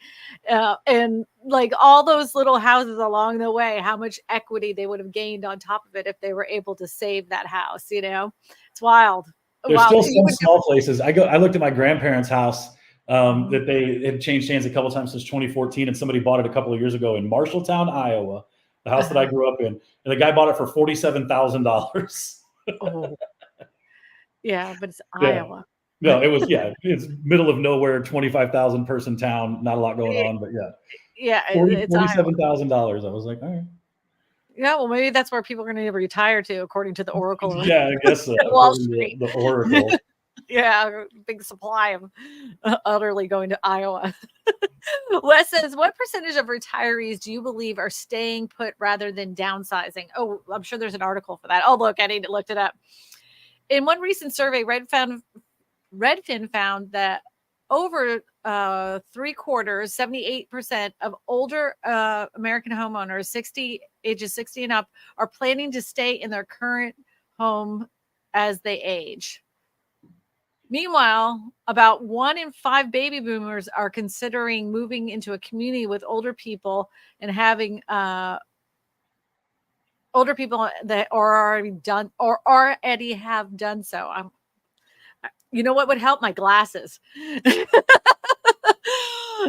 And like all those little houses along the way, how much equity they would have gained on top of it if they were able to save that house. It's wild. There's still some small places. I looked at my grandparents' house. That they had changed hands a couple of times since 2014, and somebody bought it a couple of years ago in Marshalltown, Iowa, the house that I grew up in, and the guy bought it for $47,000. Oh, yeah, but it's Iowa. No, it was it's middle of nowhere, 25,000 person town, not a lot going on, but it's $47,000. I was like, all right. Yeah, well, maybe that's where people are going to retire to, according to the Oracle. Yeah, I guess so. Wall Street. The Oracle. Yeah, big supply of elderly going to Iowa. Wes says, what percentage of retirees do you believe are staying put rather than downsizing? Oh, I'm sure there's an article for that. Oh, look, I need to look it up. In one recent survey, Redfin found that over 3/4, 78% of older American homeowners, ages 60 and up, are planning to stay in their current home as they age. Meanwhile, about 1 in 5 baby boomers are considering moving into a community with older people and having older people that are already have done so. You know what would help? My glasses.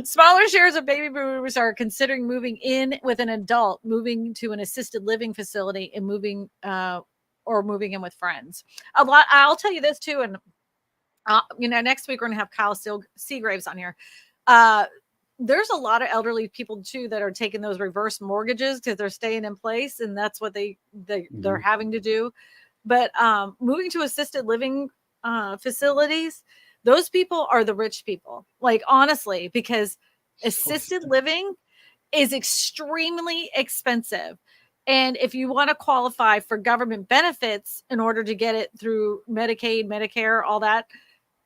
Smaller shares of baby boomers are considering moving in with an adult, moving to an assisted living facility, and moving in with friends. A lot. I'll tell you this too, and next week we're going to have Kyle Seagraves on here. There's a lot of elderly people too that are taking those reverse mortgages because they're staying in place, and that's what they're having to do. But moving to assisted living facilities, those people are the rich people. Like, honestly, because assisted living is extremely expensive. And if you want to qualify for government benefits in order to get it through Medicaid, Medicare, all that,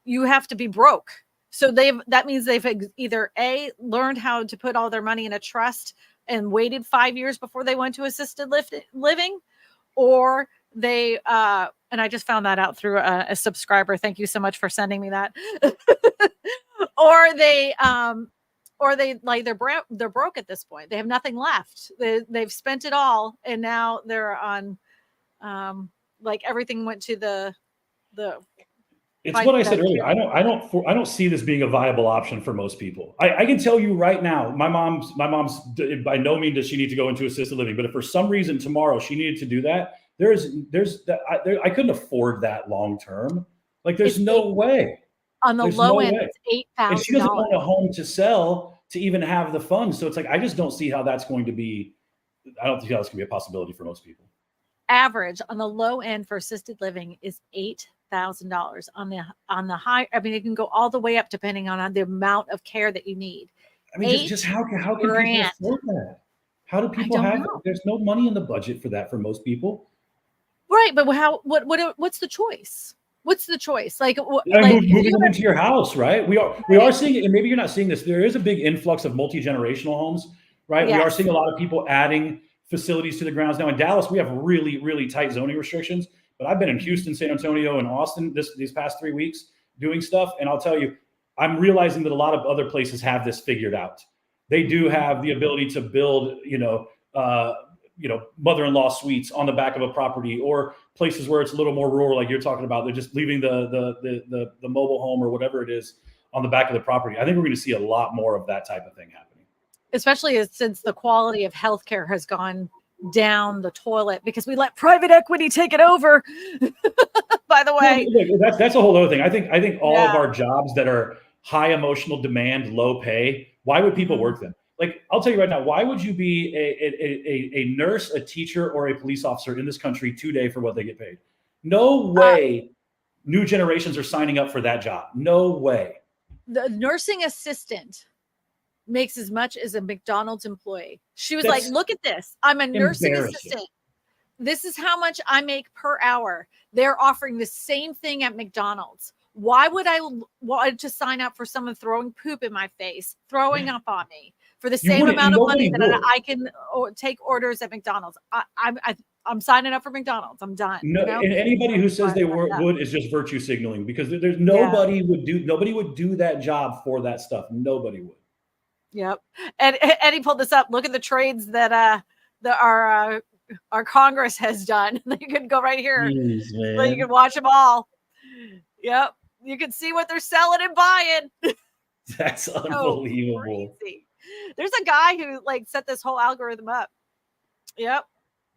you have to be broke. So that means they've either learned how to put all their money in a trust and waited 5 years before they went to assisted living, or they and I just found that out through a subscriber. Thank you so much for sending me that. or they like they're broke at this point. They have nothing left. They've spent it all, and now they're on like everything went to the It's what I said earlier. I don't see this being a viable option for most people. I can tell you right now, my mom's by no means does she need to go into assisted living, but if for some reason tomorrow she needed to do that, I couldn't afford that long term. Like, there's no way. On the low end, it's $8,000. And she doesn't own a home to sell to even have the funds. So it's like, I just don't see how that's going to be. I don't think that's going to be a possibility for most people. Average on the low end for assisted living is $8,000. On the high, I mean, it can go all the way up depending on the amount of care that you need. I mean, just how can people afford that? How do people have? There's no money in the budget for that for most people. Right, but what's the choice? What's the choice? Like moving them into your house, right? We are seeing it, and maybe you're not seeing this. There is a big influx of multi-generational homes, right? Yes. We are seeing a lot of people adding facilities to the grounds now. In Dallas, we have really, really tight zoning restrictions. But I've been in Houston, San Antonio, and Austin these past 3 weeks doing stuff, and I'll tell you, I'm realizing that a lot of other places have this figured out. They do have the ability to build, mother-in-law suites on the back of a property, or places where it's a little more rural, like you're talking about. They're just leaving the mobile home or whatever it is on the back of the property. I think we're going to see a lot more of that type of thing happening, especially since the quality of healthcare has gone down the toilet because we let private equity take it over. By the way, that's a whole other thing. I think all of our jobs that are high emotional demand, low pay, why would people work them? Like, I'll tell you right now, why would you be a nurse, a teacher, or a police officer in this country today for what they get paid? No way new generations are signing up for that job. No way. The nursing assistant makes as much as a McDonald's employee. She was like, look at this. I'm a nursing assistant. This is how much I make per hour. They're offering the same thing at McDonald's. Why would I want to sign up for someone throwing poop in my face, throwing up on me for the same amount of money that I can take orders at McDonald's? I'm signing up for McDonald's. I'm done. No, and anybody who says they would is just virtue signaling, because there's nobody would do that job for that stuff. Nobody would. Yep. And Eddie pulled this up. Look at the trades that our Congress has done. You can go right here. Jeez, so you can watch them all. Yep. You can see what they're selling and buying. That's unbelievable. Crazy. There's a guy who set this whole algorithm up. Yep.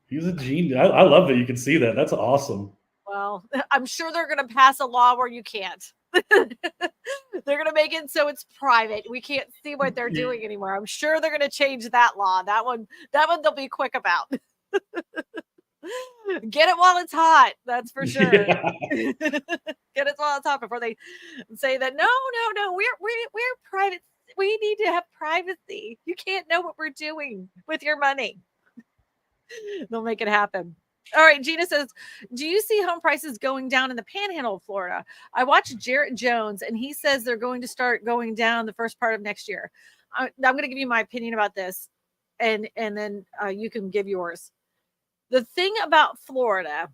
He's a genius. I love that you can see that. That's awesome. Well, I'm sure they're going to pass a law where you can't. They're going to make it so it's private. We can't see what they're doing anymore. I'm sure they're going to change that law. That one they'll be quick about. Get it while it's hot. That's for sure. Yeah. Get us all on top before they say that no, we're private. We need to have privacy. You can't know what we're doing with your money. They'll make it happen. All right, Gina says, do you see home prices going down in the panhandle of Florida? I watched Jarrett Jones, and he says they're going to start going down the first part of next year. I'm going to give you my opinion about this, and then you can give yours. The thing about Florida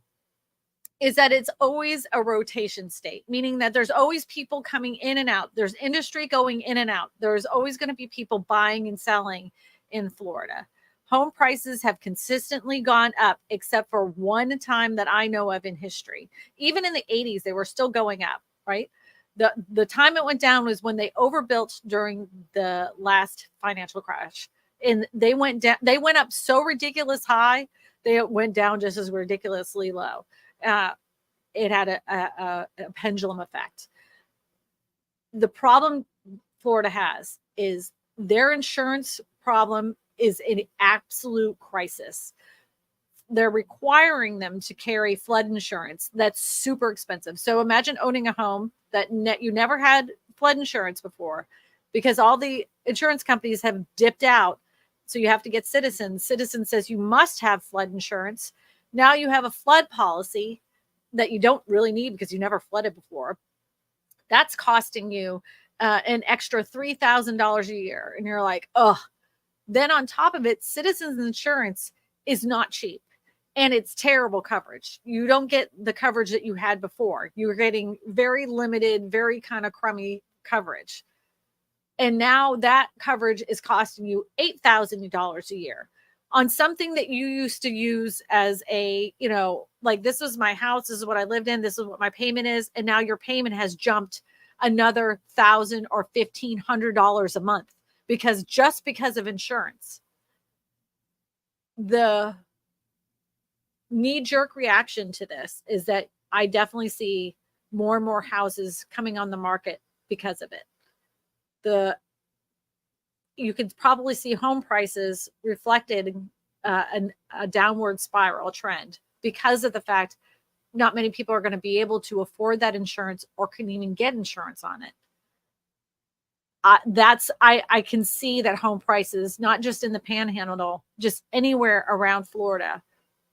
is that it's always a rotation state, meaning that there's always people coming in and out. There's industry going in and out. There's always going to be people buying and selling in Florida. Home prices have consistently gone up, except for one time that I know of in history. Even in the 80s, they were still going up, right? The time it went down was when they overbuilt during the last financial crash. And they went down, they went up so ridiculous high, they went down just as ridiculously low. It had a pendulum effect. The problem Florida has is their insurance problem is an absolute crisis. They're requiring them to carry flood insurance that's super expensive. So imagine owning a home that you never had flood insurance before, because all the insurance companies have dipped out. So you have to get Citizens. Citizens says you must have flood insurance. Now you have a flood policy that you don't really need because you never flooded before. That's costing you an extra $3,000 a year. And you're like, oh. Then on top of it, Citizens insurance is not cheap, and it's terrible coverage. You don't get the coverage that you had before. You're getting very limited, very kind of crummy coverage. And now that coverage is costing you $8,000 a year on something that you used to use as a, like, this was my house, this is what I lived in, this is what my payment is. And now your payment has jumped another $1,000 or $1,500 a month. Because of insurance. The knee-jerk reaction to this is that I definitely see more and more houses coming on the market because of it. You could probably see home prices reflected in a downward spiral trend because of the fact not many people are going to be able to afford that insurance or can even get insurance on it. I can see that home prices, not just in the panhandle, just anywhere around Florida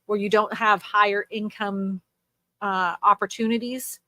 where you don't have higher income opportunities,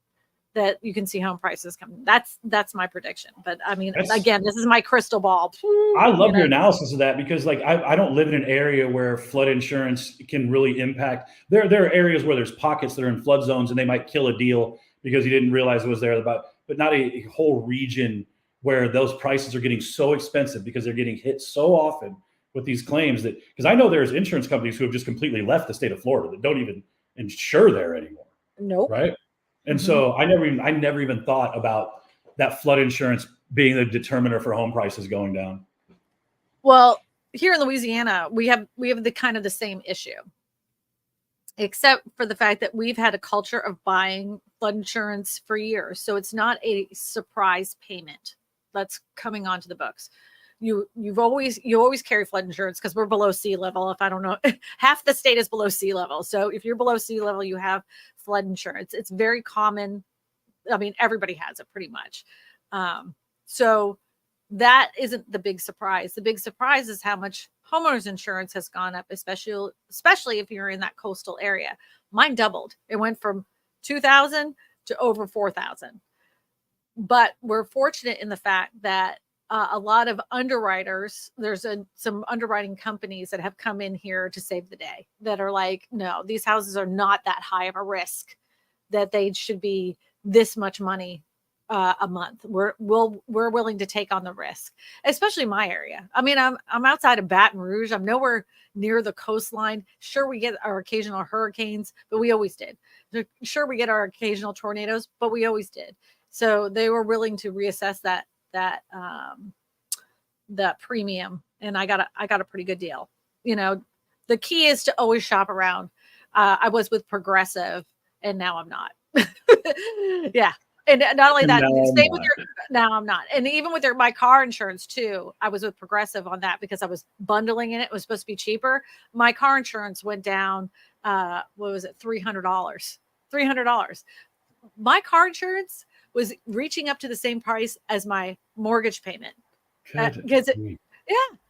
that you can see home prices come. That's my prediction. But I mean, again, this is my crystal ball. I love your analysis of that, because like I don't live in an area where flood insurance can really impact. There are areas where there's pockets that are in flood zones and they might kill a deal because you didn't realize it was there, but not a whole region where those prices are getting so expensive because they're getting hit so often with these claims. That, because I know there's insurance companies who have just completely left the state of Florida that don't even insure there anymore. Nope. Right. And so I never even thought about that flood insurance being the determiner for home prices going down. Well, here in Louisiana, we have the kind of the same issue, except for the fact that we've had a culture of buying flood insurance for years. So it's not a surprise payment that's coming onto the books. You always carry flood insurance because we're below sea level. If I don't know, half the state is below sea level. So if you're below sea level, you have flood insurance. It's very common. I mean, everybody has it pretty much. So that isn't the big surprise. The big surprise is how much homeowners insurance has gone up, especially if you're in that coastal area. Mine doubled. It went from $2,000 to over $4,000. But we're fortunate in the fact that a lot of underwriters, there's some underwriting companies that have come in here to save the day, that are like, no, these houses are not that high of a risk that they should be this much money a month. We're willing to take on the risk, especially my area. I mean, I'm outside of Baton Rouge. I'm nowhere near the coastline. Sure, we get our occasional hurricanes, but we always did. Sure, we get our occasional tornadoes, but we always did. So they were willing to reassess that premium, and I got a pretty good deal. The key is to always shop around. I was with Progressive, and now I'm not. Yeah. And not only that, now I'm not. And even with my car insurance too, I was with Progressive on that because I was bundling in it. It was supposed to be cheaper. My car insurance went down, what was it? $300. my car insurance was reaching up to the same price as my mortgage payment. Because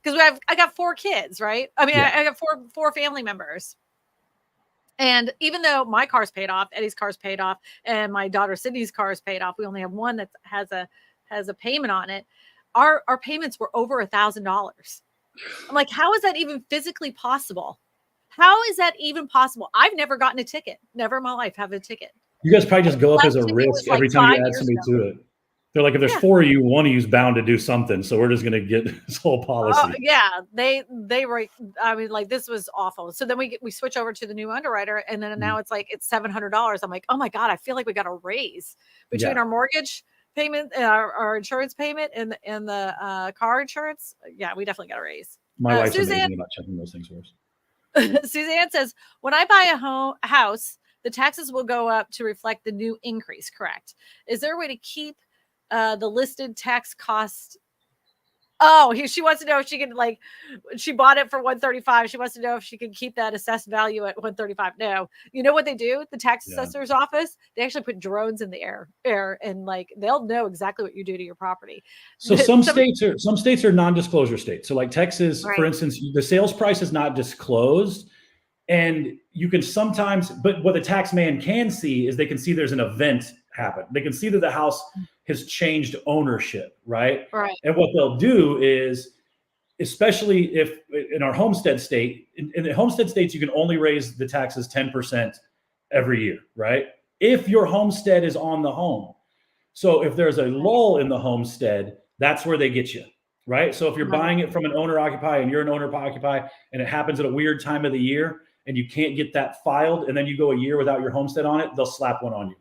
I got 4 kids, right? I mean, I got four family members. And even though my car's paid off, Eddie's car's paid off, and my daughter Sydney's car is paid off, we only have one that has a payment on it. Our payments were over $1,000. I'm like, how is that even physically possible? How is that even possible? I've never gotten a ticket. Never in my life have a ticket. You guys probably just go up as a risk every time you add somebody to it. They're like, if there's 4 of you, one of you's bound to do something. So we're just going to get this whole policy. They were, I mean, like, this was awful. So then we switch over to the new underwriter, and then now it's $700. I'm like, oh my God, I feel like we got a raise between our mortgage payment, our insurance payment, and the car insurance. Yeah, we definitely got a raise. My wife's amazing about checking those things for us. Suzanne says, when I buy a house, the taxes will go up to reflect the new increase, correct? Is there a way to keep the listed tax cost? She wants to know if she can, she bought it for $135. She wants to know if she can keep that assessed value at $135. No, you know what they do? The tax assessor's office, they actually put drones in the air, and they'll know exactly what you do to your property. So some states are non-disclosure states. So like Texas, for instance, the sales price is not disclosed. And you can sometimes, but what the tax man can see is they can see there's an event happen. They can see that the house has changed ownership, right? Right. And what they'll do is, especially if in our homestead state, in the homestead states, you can only raise the taxes 10% every year, right? If your homestead is on the home. So if there's a lull in the homestead, that's where they get you, right? So if you're buying it from an owner occupy and you're an owner occupy and it happens at a weird time of the year and you can't get that filed and then you go a year without your homestead on it, they'll slap one on you.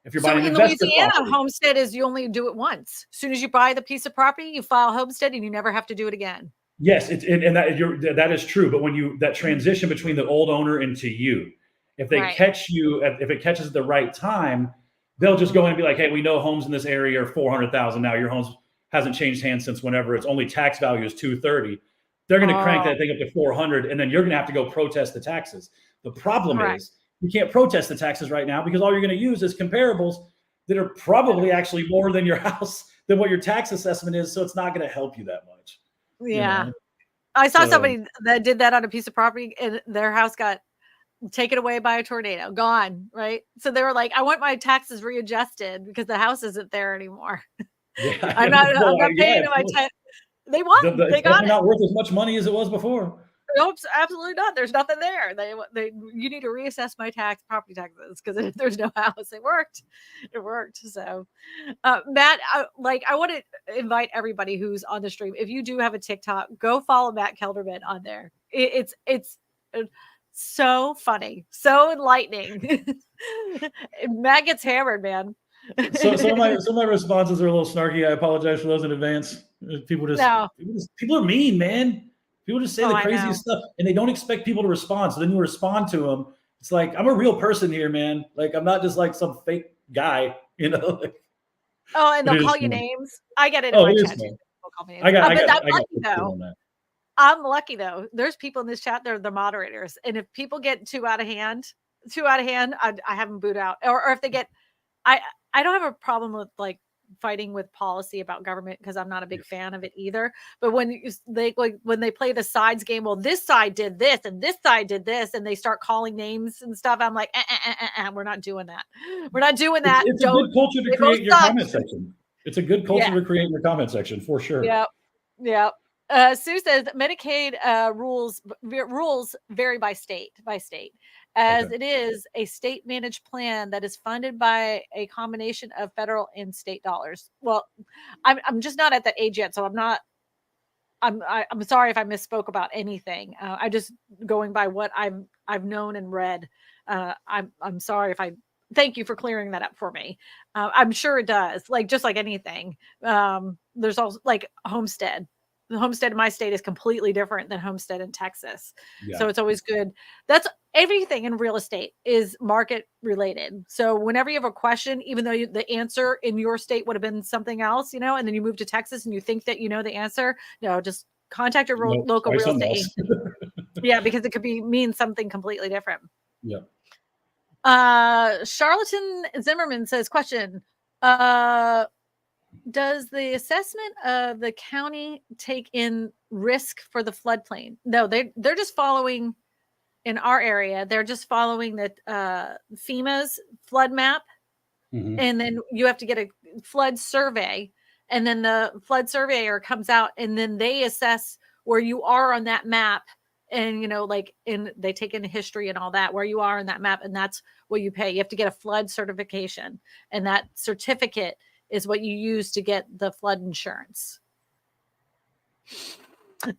If you're buying an investor Louisiana, property, homestead is you only do it once. As soon as you buy the piece of property, you file homestead and you never have to do it again. Yes, that is true. But when that transition between the old owner into you, if they catch you, if it catches at the right time, they'll just go in and be like, hey, we know homes in this area are 400,000 now. Your home hasn't changed hands since whenever. It's only tax value is 230. They're going to crank that thing up to 400, and then you're going to have to go protest the taxes. The problem is you can't protest the taxes right now because all you're going to use is comparables that are probably actually more than your house, than what your tax assessment is. So it's not going to help you that much. Yeah. You know? I saw somebody that did that on a piece of property and their house got taken away by a tornado, gone. Right. So they were like, I want my taxes readjusted because the house isn't there anymore. Yeah, I'm not paying my tax. They won. They got it. Not worth as much money as it was before. Nope, absolutely not. There's nothing there. You need to reassess my property taxes because there's no house. It worked. So, Matt, I want to invite everybody who's on the stream. If you do have a TikTok, go follow Matt Kelderman on there. It's so funny, so enlightening. Matt gets hammered, man. So some of my responses are a little snarky. I apologize for those in advance. People are mean, man. People just say the craziest stuff and they don't expect people to respond. So then you respond to them. It's like, I'm a real person here, man. Like, I'm not just like some fake guy, you know? And they'll call you names. I get it in my chat. They'll call me names. I'm lucky though. There's people in this chat, they're the moderators. And if people get too out of hand, I have them boot out. Or if they get, I don't have a problem with fighting with policy about government because I'm not a big fan of it either. But when they play the sides game, well, this side did this and this side did this, and they start calling names and stuff. I'm like, we're not doing that. We're not doing that. It's a good culture to create your comment section. It's a good culture to create your comment section for sure. Yeah. Sue says Medicaid rules vary by state, as it is a state managed plan that is funded by a combination of federal and state dollars. Well, I'm just not at that age yet, so I'm sorry if I misspoke about anything. I just going by what I've known and read. I'm sorry if I. Thank you for clearing that up for me. I'm sure it does. Just like anything, there's also homestead. The homestead in my state is completely different than homestead in Texas. Yeah. So it's always good. That's everything in real estate is market related. So whenever you have a question, even though the answer in your state would have been something else, and then you move to Texas and you think that you know the answer, no, just contact your local real estate agent. Yeah, because it could mean something completely different. Yeah. Charlatan Zimmerman says, question, does the assessment of the county take in risk for the floodplain? No, they're just following, in our area, they're just following the FEMA's flood map. Mhm. And then you have to get a flood survey, and then the flood surveyor comes out, and then they assess where you are on that map. And, you know, like they take in history and all that, where you are in that map. And that's what you pay. You have to get a flood certification, and that certificate is what you use to get the flood insurance.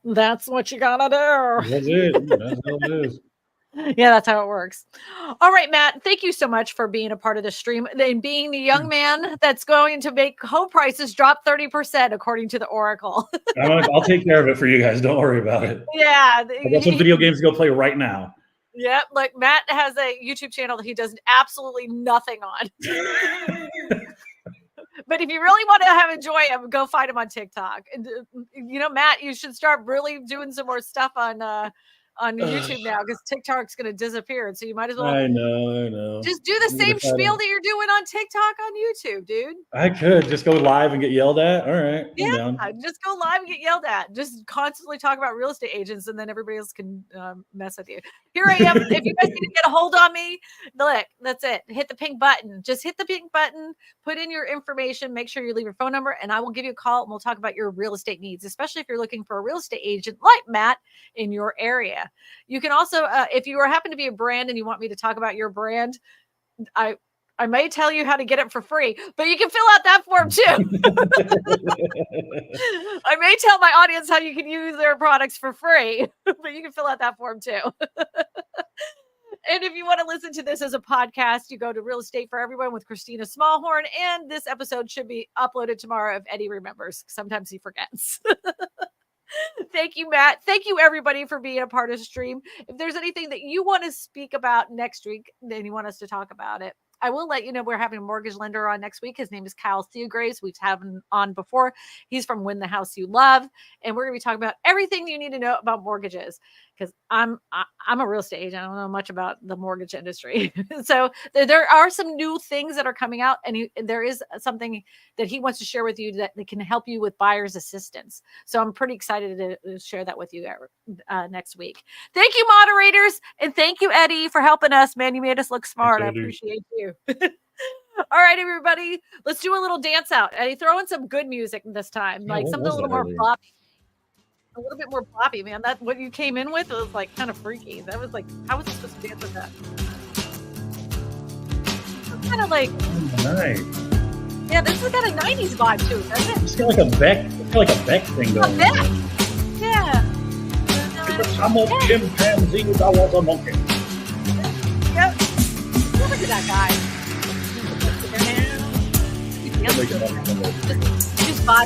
That's what you gotta do. That's it. That's how it is. Yeah, that's how it works. All right, Matt, thank you so much for being a part of the stream and being the young man that's going to make home prices drop 30%, according to the Oracle. I'll take care of it for you guys. Don't worry about it. Yeah. I got some video games to go play right now. Yeah, like Matt has a YouTube channel that he does absolutely nothing on. But if you really want to enjoy him, go find him on TikTok. And you know, Matt, you should start really doing some more stuff on YouTube now, because TikTok's going to disappear. And so you might as well. I know. Just do the same spiel that you're doing on TikTok on YouTube, dude. I could just go live and get yelled at. All right. Yeah, just go live and get yelled at. Just constantly talk about real estate agents, and then everybody else can mess with you. Here I am. If you guys need to get a hold on me, look, that's it. Hit the pink button. Just hit the pink button, put in your information, make sure you leave your phone number, and I will give you a call, and we'll talk about your real estate needs, especially if you're looking for a real estate agent like Matt in your area. You can also, if you happen to be a brand and you want me to talk about your brand, I may tell you how to get it for free, but you can fill out that form too. I may tell my audience how you can use their products for free, but you can fill out that form too. And if you want to listen to this as a podcast, you go to Real Estate for Everyone with Kristina Smallhorn. And this episode should be uploaded tomorrow if Eddie remembers. Sometimes he forgets. Thank you, Matt. Thank you, everybody, for being a part of the stream. If there's anything that you want to speak about next week, then you want us to talk about it, I will let you know we're having a mortgage lender on next week. His name is Kyle Theograves. We've had him on before. He's from Win the House You Love. And we're going to be talking about everything you need to know about mortgages, because I'm a real estate agent. I don't know much about the mortgage industry. So there are some new things that are coming out, and there is something that he wants to share with you that can help you with buyer's assistance. So I'm pretty excited to share that with you next week. Thank you, moderators. And thank you, Eddie, for helping us, man. You made us look smart. I appreciate you. All right, everybody, let's do a little dance out. Eddie, throw in some good music this time, like something a little more boppy. A little bit more boppy, man. That what you came in with was like kind of freaky. That was like, how was I supposed to dance with that? It's kind of like, nice. Yeah, this has got a 90s vibe to it, doesn't it? It's got like a Beck thing going on. Yeah. I'm a chimpanzee. I was a monkey. Yep. Look at that guy. Just vibe.